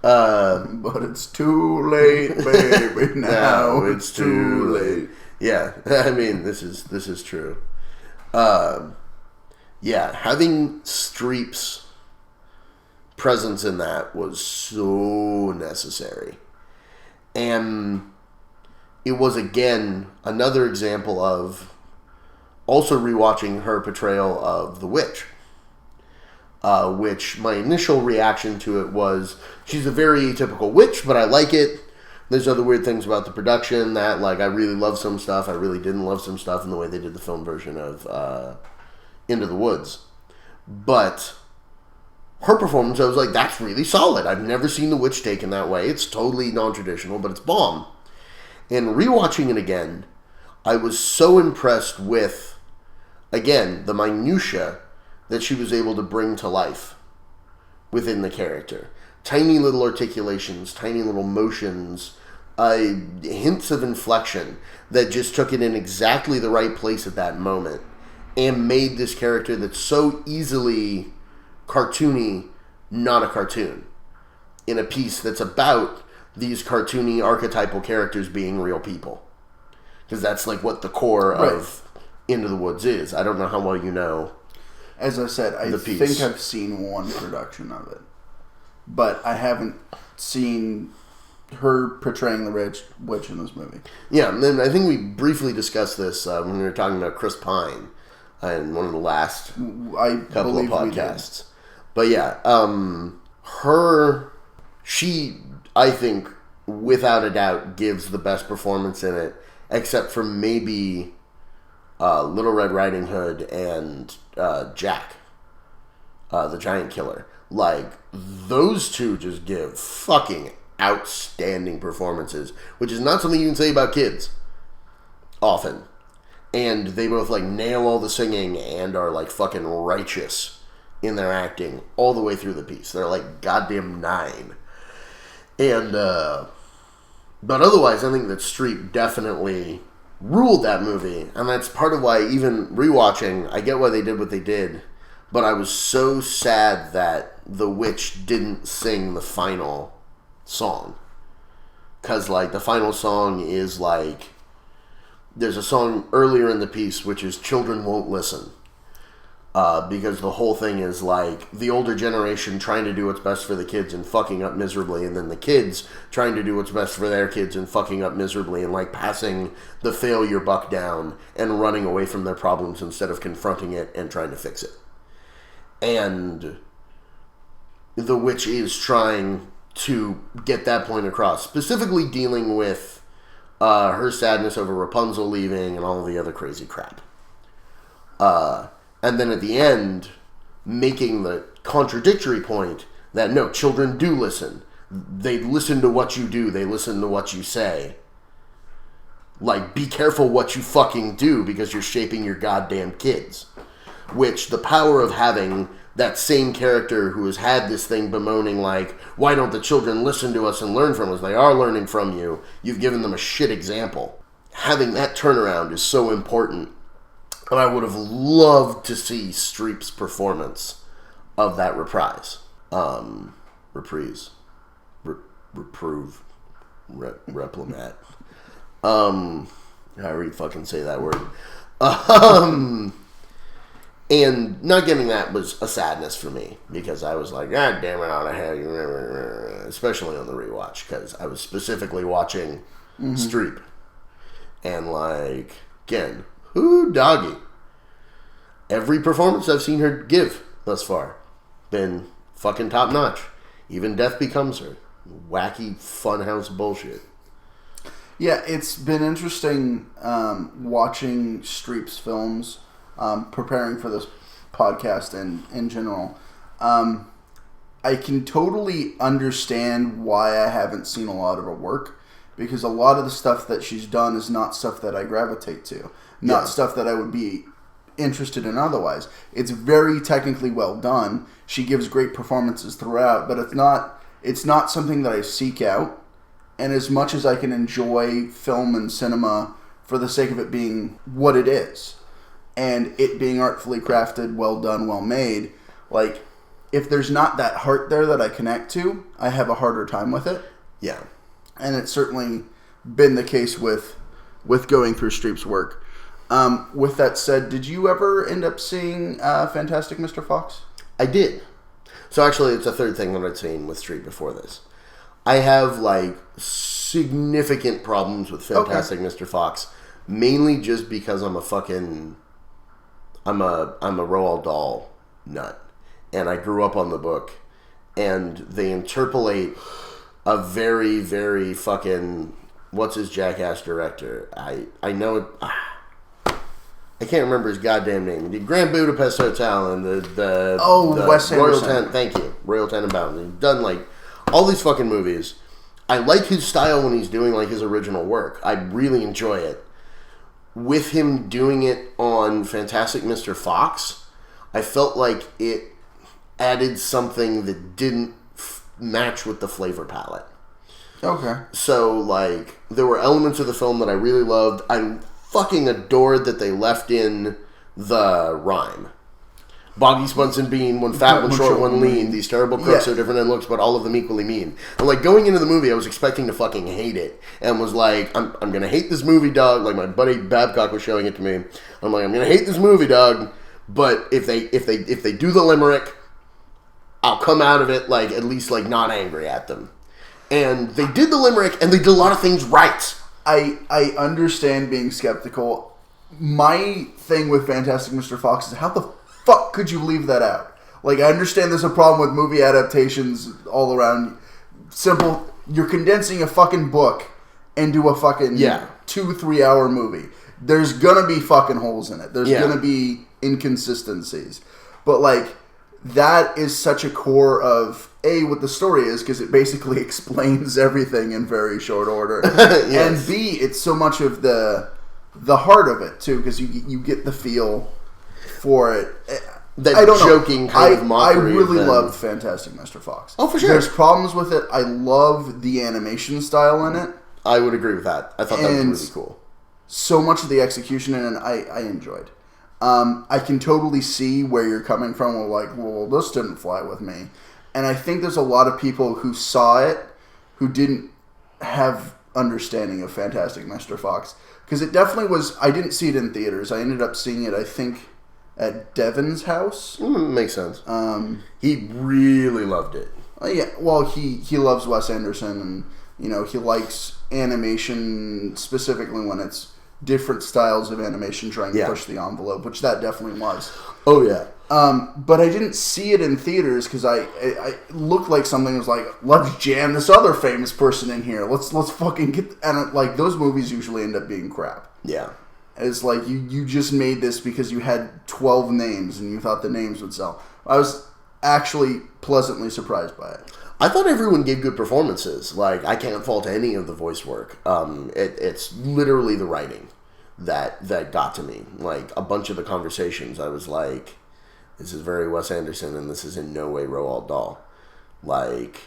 But it's too late, baby. Now it's too late. Yeah, I mean, this is true. Yeah, having Streep's presence in that was so necessary. And it was, again, another example of also rewatching her portrayal of the witch. Which my initial reaction to it was, she's a very atypical witch, but I like it. There's other weird things about the production that, like, I really love some stuff. I really didn't love some stuff in the way they did the film version of Into the Woods. But her performance, I was like, that's really solid. I've never seen the witch taken that way. It's totally non-traditional, but it's bomb. And rewatching it again, I was so impressed with, again, the minutia that she was able to bring to life within the character. Tiny little articulations, tiny little motions, hints of inflection that just took it in exactly the right place at that moment. and made this character that's so easily cartoony, not a cartoon, in a piece that's about these cartoony archetypal characters being real people. Because that's like what the core of Into the Woods is. I don't know how well you know. As I said, I think I've seen one production of it. But I haven't seen her portraying the witch in this movie. Yeah, and then I think we briefly discussed this when we were talking about Chris Pine in one of the last couple of podcasts. But yeah, she, I think, without a doubt, gives the best performance in it, except for maybe Little Red Riding Hood and Jack, the Giant Killer. Like, those two just give fucking outstanding performances, which is not something you can say about kids often. And they both, like, nail all the singing and are, like, fucking righteous in their acting all the way through the piece. They're, like, goddamn 9. And, but otherwise, I think that Streep definitely ruled that movie. And that's part of why, even rewatching, I get why they did what they did. But I was so sad that the witch didn't sing the final song. Because, like, the final song is, like, there's a song earlier in the piece which is Children Won't Listen. Because the whole thing is, like, the older generation trying to do what's best for the kids and fucking up miserably, and then the kids trying to do what's best for their kids and fucking up miserably, and, like, passing the failure buck down and running away from their problems instead of confronting it and trying to fix it. And the witch is trying to get that point across, specifically dealing with her sadness over Rapunzel leaving and all of the other crazy crap. And then at the end, making the contradictory point that, no, children do listen. They listen to what you do. They listen to what you say. Like, be careful what you fucking do because you're shaping your goddamn kids. Which, the power of having that same character who has had this thing bemoaning, like, why don't the children listen to us and learn from us? They are learning from you. You've given them a shit example. Having that turnaround is so important. And I would have loved to see Streep's performance of that reprise. Reprise. Reprove. Replimat. However you fucking say that word. And not getting that was a sadness for me, because I was like, God damn it, I ought to have you, especially on the rewatch, because I was specifically watching Streep. And, like, again, whoo, doggy. Every performance I've seen her give thus far been fucking top notch. Even Death Becomes Her. Wacky funhouse bullshit. Yeah, it's been interesting watching Streep's films. Preparing for this podcast and in general, I can totally understand why I haven't seen a lot of her work, because a lot of the stuff that she's done is not stuff that I gravitate to, not stuff that I would be interested in otherwise. It's very technically well done. She gives great performances throughout, but it's not something that I seek out. And as much as I can enjoy film and cinema for the sake of it being what it is, and it being artfully crafted, well done, well made, like, if there's not that heart there that I connect to, I have a harder time with it. Yeah. And it's certainly been the case with going through Streep's work. With that said, did you ever end up seeing Fantastic Mr. Fox? I did. So actually, it's a third thing that I'd seen with Streep before this. I have, like, significant problems with Fantastic Mr. Fox, mainly just because I'm a Roald Dahl nut, and I grew up on the book, and they interpolate a very, very fucking, what's his jackass director? I know it. I can't remember his goddamn name. The Grand Budapest Hotel and the Wes Royal Anderson. Thank you, Royal Tenenbaums. He's done, like, all these fucking movies. I like his style when he's doing, like, his original work. I really enjoy it. With him doing it on Fantastic Mr. Fox, I felt like it added something that didn't match with the flavor palette. Okay. So, there were elements of the film that I really loved. I fucking adored that they left in the rhyme. Boggy, Spunson, Bean, one fat, one short, one lean. These terrible crooks are different in looks, but all of them equally mean. And like going into the movie, I was expecting to fucking hate it, and was like, I'm gonna hate this movie, dog. Like my buddy Babcock was showing it to me. I'm like, I'm gonna hate this movie, dog. But if they do the limerick, I'll come out of it like at least like not angry at them. And they did the limerick, and they did a lot of things right. I understand being skeptical. My thing with Fantastic Mr. Fox is how the fuck could you leave that out? Like, I understand there's a problem with movie adaptations all around. Simple, you're condensing a fucking book into a fucking 2-3 hour movie. There's gonna be fucking holes in it. There's gonna be inconsistencies. But, like, that is such a core of, A, what the story is, because it basically explains everything in very short order. Yes. And B, it's so much of the heart of it, too, because you get the feel for it. That joking kind of mockery. I really loved Fantastic Mr. Fox. Oh, for sure. There's problems with it. I love the animation style in it. I would agree with that. I thought that was really cool. So much of the execution in it, I enjoyed. I can totally see where you're coming from. We're like, well, this didn't fly with me. And I think there's a lot of people who saw it who didn't have understanding of Fantastic Mr. Fox. Because it definitely was... I didn't see it in theaters. I ended up seeing it, I think, at Devin's house. Makes sense. He really loved it. Yeah, well, he loves Wes Anderson, and you know he likes animation specifically when it's different styles of animation trying to push the envelope, which that definitely was. Oh yeah. But I didn't see it in theaters because I looked like something was like, let's jam this other famous person in here. Let's fucking get... And like those movies usually end up being crap. Yeah. It's like you just made this because you had 12 names and you thought the names would sell. I was actually pleasantly surprised by it. I thought everyone gave good performances. Like, I can't fault any of the voice work. It's literally the writing that got to me. Like, a bunch of the conversations, I was like, this is very Wes Anderson, and this is in no way Roald Dahl. Like,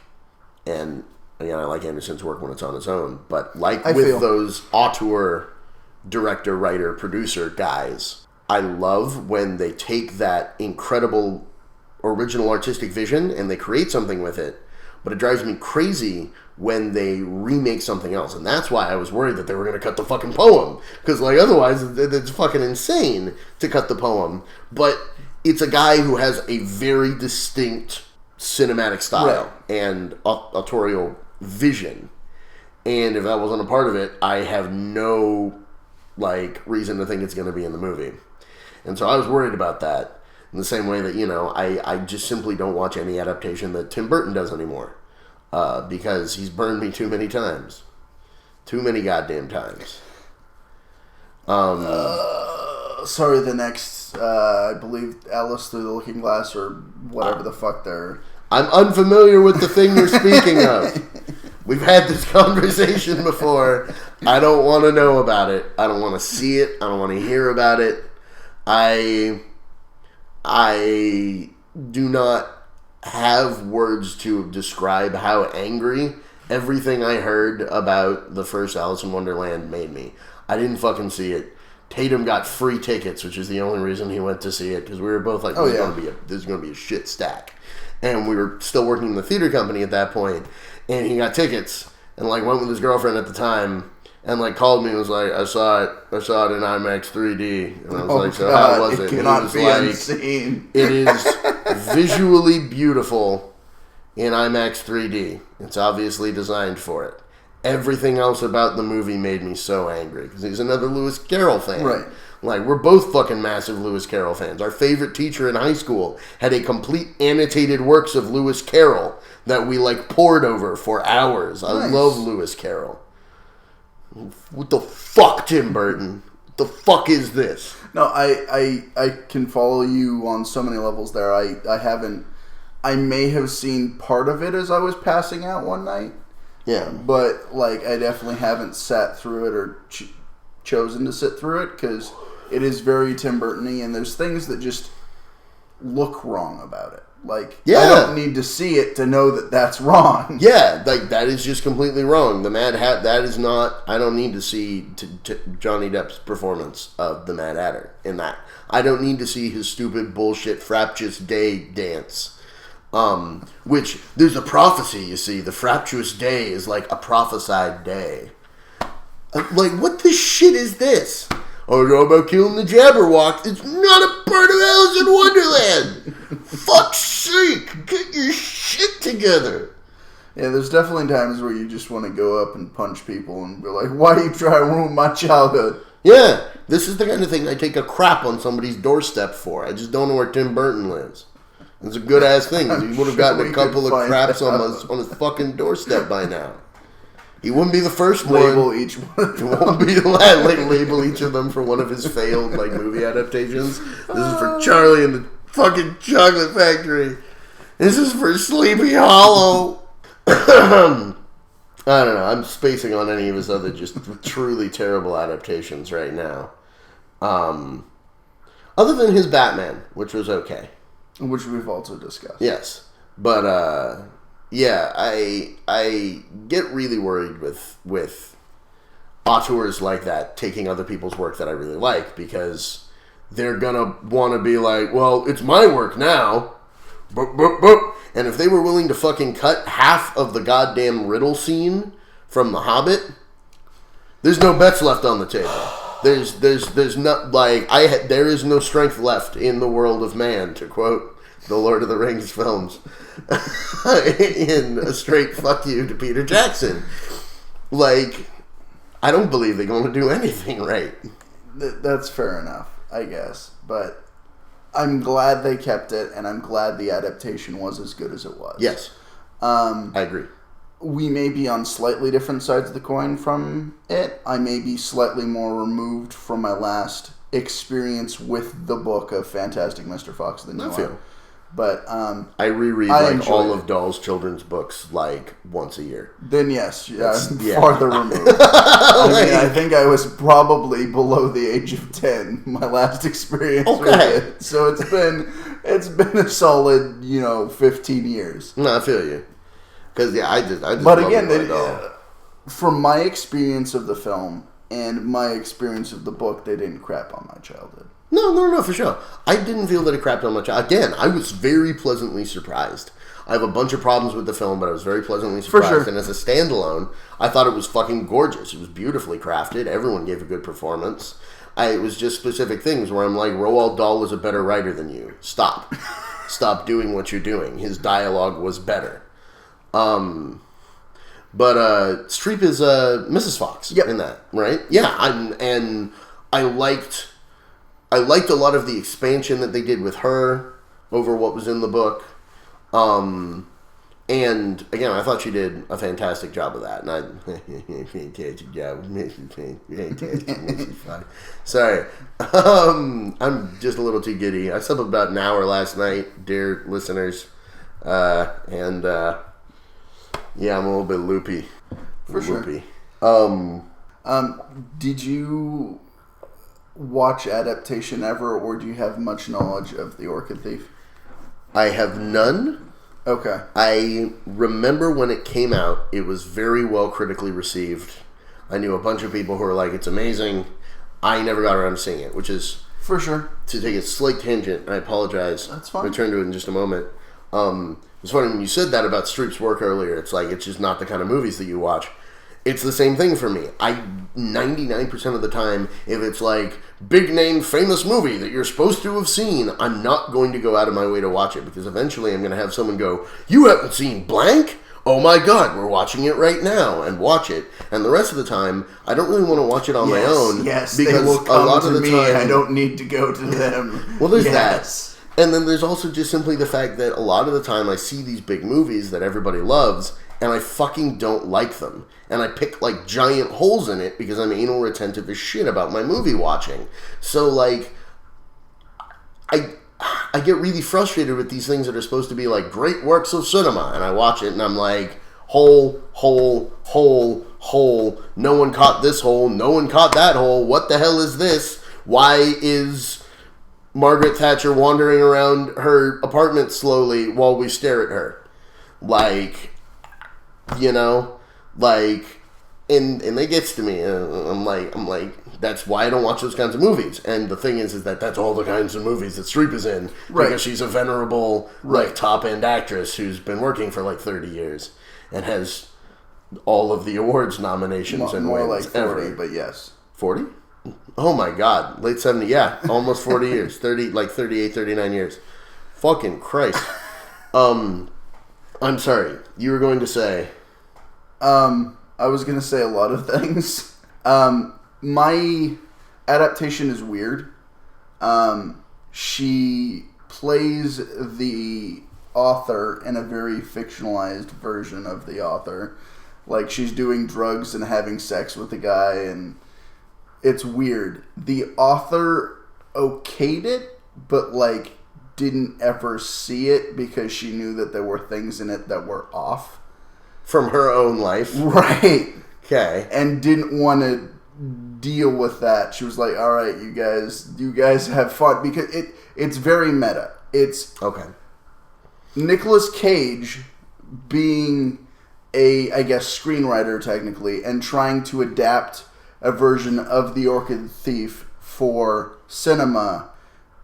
and, again, I like Anderson's work when it's on its own. But, like, those auteur... director, writer, producer guys, I love when they take that incredible original artistic vision and they create something with it, but it drives me crazy when they remake something else. And that's why I was worried that they were going to cut the fucking poem, because like otherwise it's fucking insane to cut the poem. But it's a guy who has a very distinct cinematic style and autorial vision, and if that wasn't a part of it, I have no like reason to think it's going to be in the movie. And so I was worried about that, in the same way that, you know, I just simply don't watch any adaptation that Tim Burton does anymore, because he's burned me too many times. Too many goddamn times. Sorry, the next, I believe Alice Through the Looking Glass, or whatever the fuck they're... I'm unfamiliar with the thing you're speaking of. We've had this conversation before. I don't want to know about it. I don't want to see it. I don't want to hear about it. I do not have words to describe how angry everything I heard about the first Alice in Wonderland made me. I didn't fucking see it. Tatum got free tickets, which is the only reason he went to see it, because we were both like, this is going to be a shit stack. And we were still working in the theater company at that point, and he got tickets, and like went with his girlfriend at the time, and like called me and was like, I saw it in IMAX 3D, and I was like, so how was it? It cannot be unseen. It is visually beautiful in IMAX 3D. It's obviously designed for it. Everything else about the movie made me so angry, because he's another Lewis Carroll fan. Right. Like, we're both fucking massive Lewis Carroll fans. Our favorite teacher in high school had a complete annotated works of Lewis Carroll that we, like, poured over for hours. I love Lewis Carroll. What the fuck, Tim Burton? What the fuck is this? No, I can follow you on so many levels there. I may have seen part of it as I was passing out one night. Yeah. But, like, I definitely haven't sat through it or chosen to sit through it, because it is very Tim Burton-y, and there's things that just look wrong about it. Like, yeah. I don't need to see it to know that that's wrong. Yeah, like, that is just completely wrong. The Mad Hat, that is not... I don't need to see Johnny Depp's performance of the Mad Hatter in that. I don't need to see his stupid bullshit Fraptious Day dance. Which, there's a prophecy, you see. The Fraptious Day is like a prophesied day. Like, what the shit is this? Oh, no, about killing the Jabberwock. It's not a part of Alice in Wonderland. Fuck's sake, get your shit together. Yeah, there's definitely times where you just want to go up and punch people and be like, why you try to ruin my childhood? Yeah, this is the kind of thing I take a crap on somebody's doorstep for. I just don't know where Tim Burton lives. It's a good-ass thing. He would have gotten a couple of craps on his fucking doorstep by now. He wouldn't be the first one. Label each one. He won't be the last. Like, label each of them for one of his failed like movie adaptations. This is for Charlie and the fucking Chocolate Factory. This is for Sleepy Hollow. I don't know. I'm spacing on any of his other just truly terrible adaptations right now. Other than his Batman, which was okay. Which we've also discussed. Yes. But, yeah, I get really worried with auteurs like that taking other people's work that I really like, because they're gonna want to be like, well, it's my work now. Boop, boop, boop. And if they were willing to fucking cut half of the goddamn riddle scene from The Hobbit, there's no bets left on the table. There's not, like, there is no strength left in the world of man, to quote the Lord of the Rings films, in a straight fuck you to Peter Jackson. Like, I don't believe they're going to do anything right. That's fair enough, I guess. But I'm glad they kept it, and I'm glad the adaptation was as good as it was. Yes. I agree. We may be on slightly different sides of the coin from it. I may be slightly more removed from my last experience with the book of Fantastic Mr. Fox than you are. But I reread all of Dahl's children's books like once a year. Then yes, farther removed. I think I was probably below the age of 10. My last experience with it. So it's been a solid 15 years. No, I feel you. Because I just. But again, from my experience of the film and my experience of the book, they didn't crap on my childhood. No, for sure. I didn't feel that it crapped on much. Again, I was very pleasantly surprised. I have a bunch of problems with the film, but I was very pleasantly surprised. For sure. And as a standalone, I thought it was fucking gorgeous. It was beautifully crafted. Everyone gave a good performance. It was just specific things where I'm like, Roald Dahl is a better writer than you. Stop. Stop doing what you're doing. His dialogue was better. But Streep is Mrs. Fox in that, right? Yeah, I liked a lot of the expansion that they did with her over what was in the book. And again, I thought she did a fantastic job of that. And fantastic job, Mrs. Fox. Sorry, I'm just a little too giddy. I slept about an hour last night, dear listeners, and yeah, I'm a little bit loopy. For sure. Loopy. Did you watch adaptation ever, or do you have much knowledge of The Orchid Thief? I have none. Okay. I remember when it came out, it was very well critically received. I knew a bunch of people who were like, it's amazing. I never got around to seeing it, which is... For sure. To take a slight tangent, I apologize. That's fine. I'll return to it in just a moment. It's funny when you said that about Streep's work earlier. It's like, it's just not the kind of movies that you watch. It's the same thing for me. 99% of the time, if it's like big name famous movie that you're supposed to have seen, I'm not going to go out of my way to watch it, because eventually I'm going to have someone go, you haven't seen blank? Oh my god, we're watching it right now, and watch it. And the rest of the time, I don't really want to watch it on my own. Yes, because they will come a lot to of the me. time, I don't need to go to them. Well, there's that. And then there's also just simply the fact that a lot of the time I see these big movies that everybody loves, and I fucking don't like them. And I pick, like, giant holes in it because I'm anal retentive as shit about my movie watching. So, like, I get really frustrated with these things that are supposed to be, like, great works of cinema. And I watch it and I'm like, hole, hole, hole, hole. No one caught this hole. No one caught that hole. What the hell is this? Why is Margaret Thatcher wandering around her apartment slowly while we stare at her. Like, you know, like, and it gets to me. I'm like, that's why I don't watch those kinds of movies. And the thing is that that's all the kinds of movies that Streep is in. Right. Because she's a venerable, like, top-end actress who's been working for, like, 30 years and has all of the awards nominations and more wins like 40, ever. but yes. 40? Oh my god. Late 70s. Yeah, almost 40 years. 30, like 38, 39 years. Fucking Christ. I'm sorry. You were going to say... I was going to say a lot of things. My adaptation is weird. She plays the author in a very fictionalized version of the author. Like, she's doing drugs and having sex with the guy, and it's weird. The author okayed it, but, like, didn't ever see it because she knew that there were things in it that were off. From her own life? Right. Okay. And didn't want to deal with that. She was like, all right, you guys have fun. Because it's very meta. It's... Okay. Nicolas Cage being a, I guess, screenwriter, technically, and trying to adapt a version of The Orchid Thief for cinema.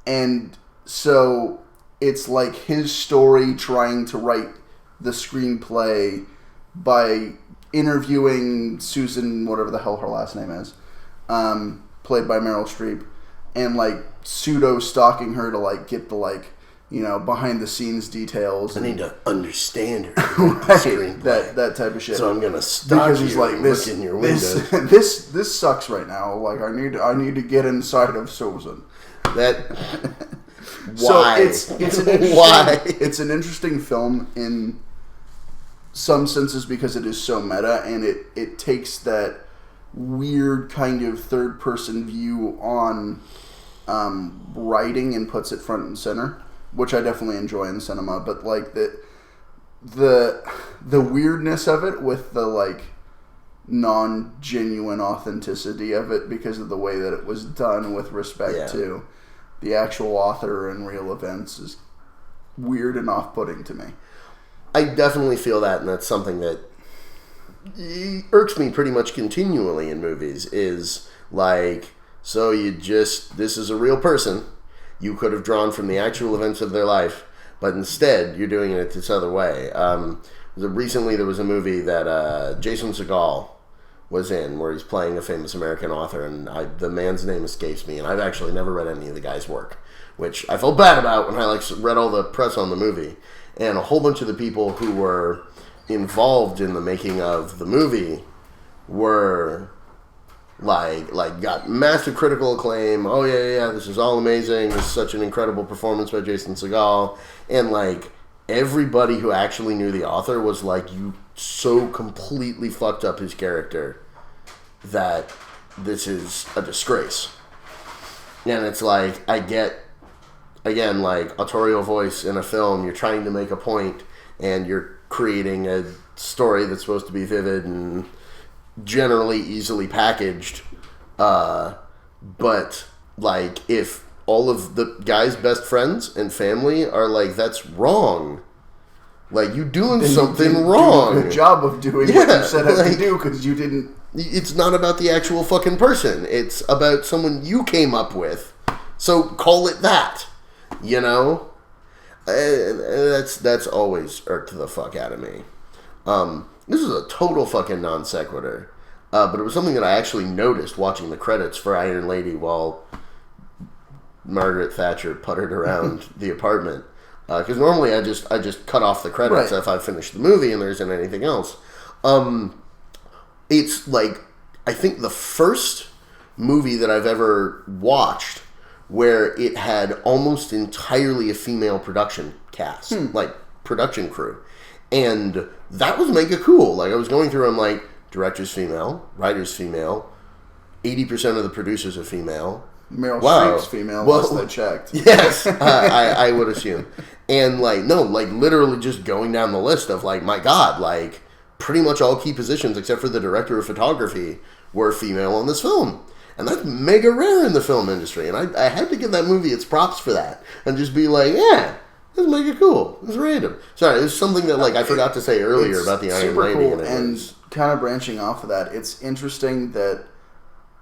And so it's like his story trying to write the screenplay by interviewing Susan, whatever the hell her last name is, played by Meryl Streep, and like pseudo-stalking her to like get the like, you know, behind the scenes details. I need to understand her. Right, that type of shit. So I'm gonna stalk because he's like, look in your window. This sucks right now. Like I need to get inside of Susan. That why? So it's an interesting, why? It's an interesting film in some senses because it is so meta, and it takes that weird kind of third person view on writing and puts it front and center, which I definitely enjoy in cinema. But like the weirdness of it with the like non-genuine authenticity of it because of the way that it was done with respect to the actual author and real events is weird and off-putting to me. I definitely feel that, and that's something that irks me pretty much continually in movies, is like, so this is a real person you could have drawn from the actual events of their life, but instead you're doing it this other way. Recently there was a movie that Jason Segel was in, where he's playing a famous American author, and the man's name escapes me, and I've actually never read any of the guy's work, which I felt bad about when I read all the press on the movie. And a whole bunch of the people who were involved in the making of the movie were like got massive critical acclaim. Oh yeah, this is all amazing. This is such an incredible performance by Jason Segel. And like everybody who actually knew the author was like, you so completely fucked up his character that this is a disgrace. And it's like, I get, again, like, autorial voice in a film, you're trying to make a point, and you're creating a story that's supposed to be vivid and generally easily packaged. But, like, if all of the guy's best friends and family are like, that's wrong. Like, you're doing something wrong. Do a good job of doing what you set out to do, because you didn't... It's not about the actual fucking person. It's about someone you came up with. So call it that. You know? That's always irked the fuck out of me. This is a total fucking non sequitur. But it was something that I actually noticed watching the credits for Iron Lady while Margaret Thatcher puttered around the apartment. Because normally I just cut off the credits if I finish the movie and there isn't anything else. It's like, I think the first movie that I've ever watched where it had almost entirely a female production cast, like production crew. And that was mega cool. Like, I was going through, I'm like, director's female, writer's female, 80% of the producers are female. Meryl Streep's female, unless they checked. Yes, I would assume. And, like, no, like, literally just going down the list of, like, my God, like, pretty much all key positions, except for the director of photography, were female in this film. And that's mega rare in the film industry. And I had to give that movie its props for that. And just be like, yeah, this is mega cool. It's random. Sorry, it was something that I forgot to say earlier about the Iron Lady. Cool, and kind of branching off of that, it's interesting that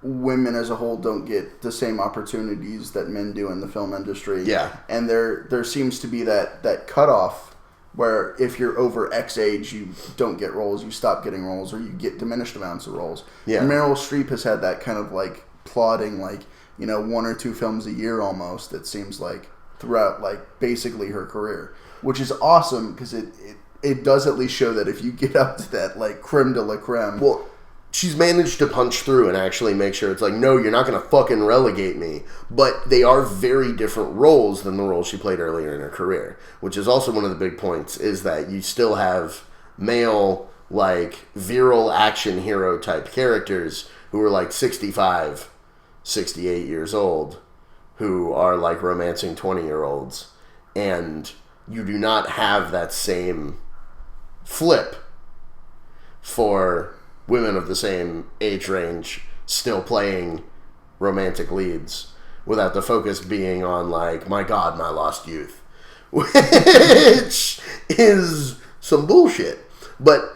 women as a whole don't get the same opportunities that men do in the film industry. Yeah. And there seems to be that cutoff where if you're over X age, you don't get roles, you stop getting roles, or you get diminished amounts of roles. Yeah. And Meryl Streep has had that kind of plodding, 1 or 2 films a year almost, it seems like, throughout basically her career, which is awesome because it does at least show that if you get up to that creme de la creme. Well, she's managed to punch through and actually make sure it's no, you're not going to fucking relegate me. But they are very different roles than the roles she played earlier in her career, which is also one of the big points, is that you still have male, virile action hero type characters who are 65, 68 years old, who are romancing 20-year-olds. And you do not have that same flip for women of the same age range still playing romantic leads without the focus being on my God, my lost youth, which is some bullshit. But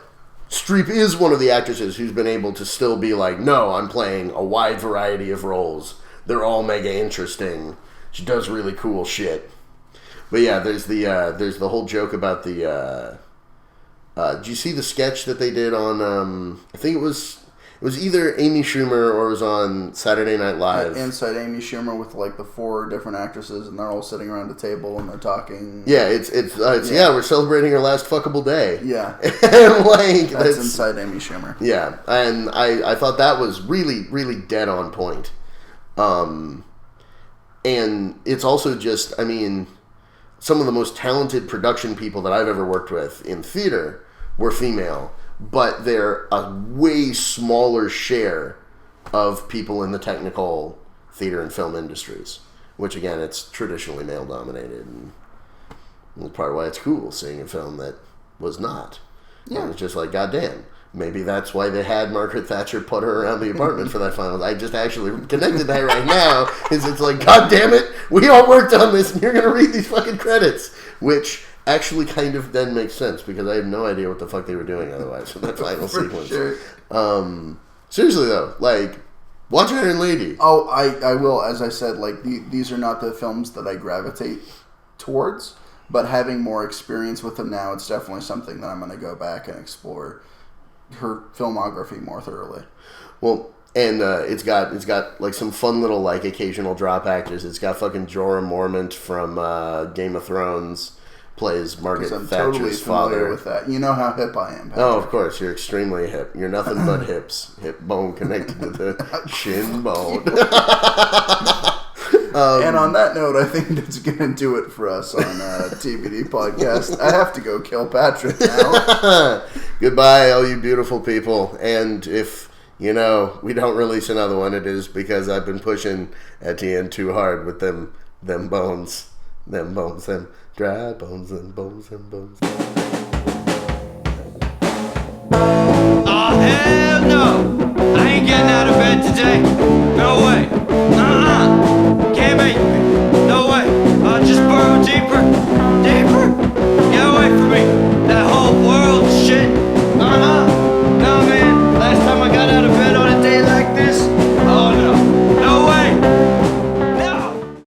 Streep is one of the actresses who's been able to still be no, I'm playing a wide variety of roles. They're all mega interesting. She does really cool shit. But yeah, there's the whole joke about the did you see the sketch that they did on, I think it was either Amy Schumer or it was on Saturday Night Live. Inside Amy Schumer with the 4 different actresses, and they're all sitting around a table and they're talking. Yeah, it's we're celebrating her last fuckable day. Yeah. And that's Inside Amy Schumer. Yeah, and I thought that was really, really dead on point. And it's also just, some of the most talented production people that I've ever worked with in theater were female, but they're a way smaller share of people in the technical theater and film industries, which again, it's traditionally male dominated, and that's part of why it's cool seeing a film that was not. Yeah. And it's just goddamn. Maybe that's why they had Margaret Thatcher put her around the apartment for that final. I just actually connected that right now. It's God damn it, we all worked on this, and you're going to read these fucking credits. Which actually kind of then makes sense, because I have no idea what the fuck they were doing otherwise for that final sequence. Sure. Seriously, though, watch Iron Lady. Oh, I will. As I said, these are not the films that I gravitate towards, but having more experience with them now, it's definitely something that I'm going to go back and explore her filmography more thoroughly. Well, and it's got some fun little occasional drop actors. It's got fucking Jorah Mormont from Game of Thrones plays Margaret Thatcher's totally father. With that, you know how hip I am, Patrick. Oh, of course, you're extremely hip. You're nothing but hips. Hip bone connected to the shin bone. And on that note, I think that's going to do it for us on TBD Podcast. I have to go kill Patrick now. Goodbye, all you beautiful people. And if, we don't release another one, it is because I've been pushing Etienne too hard with them bones. Them bones, them dry bones and bones and bones.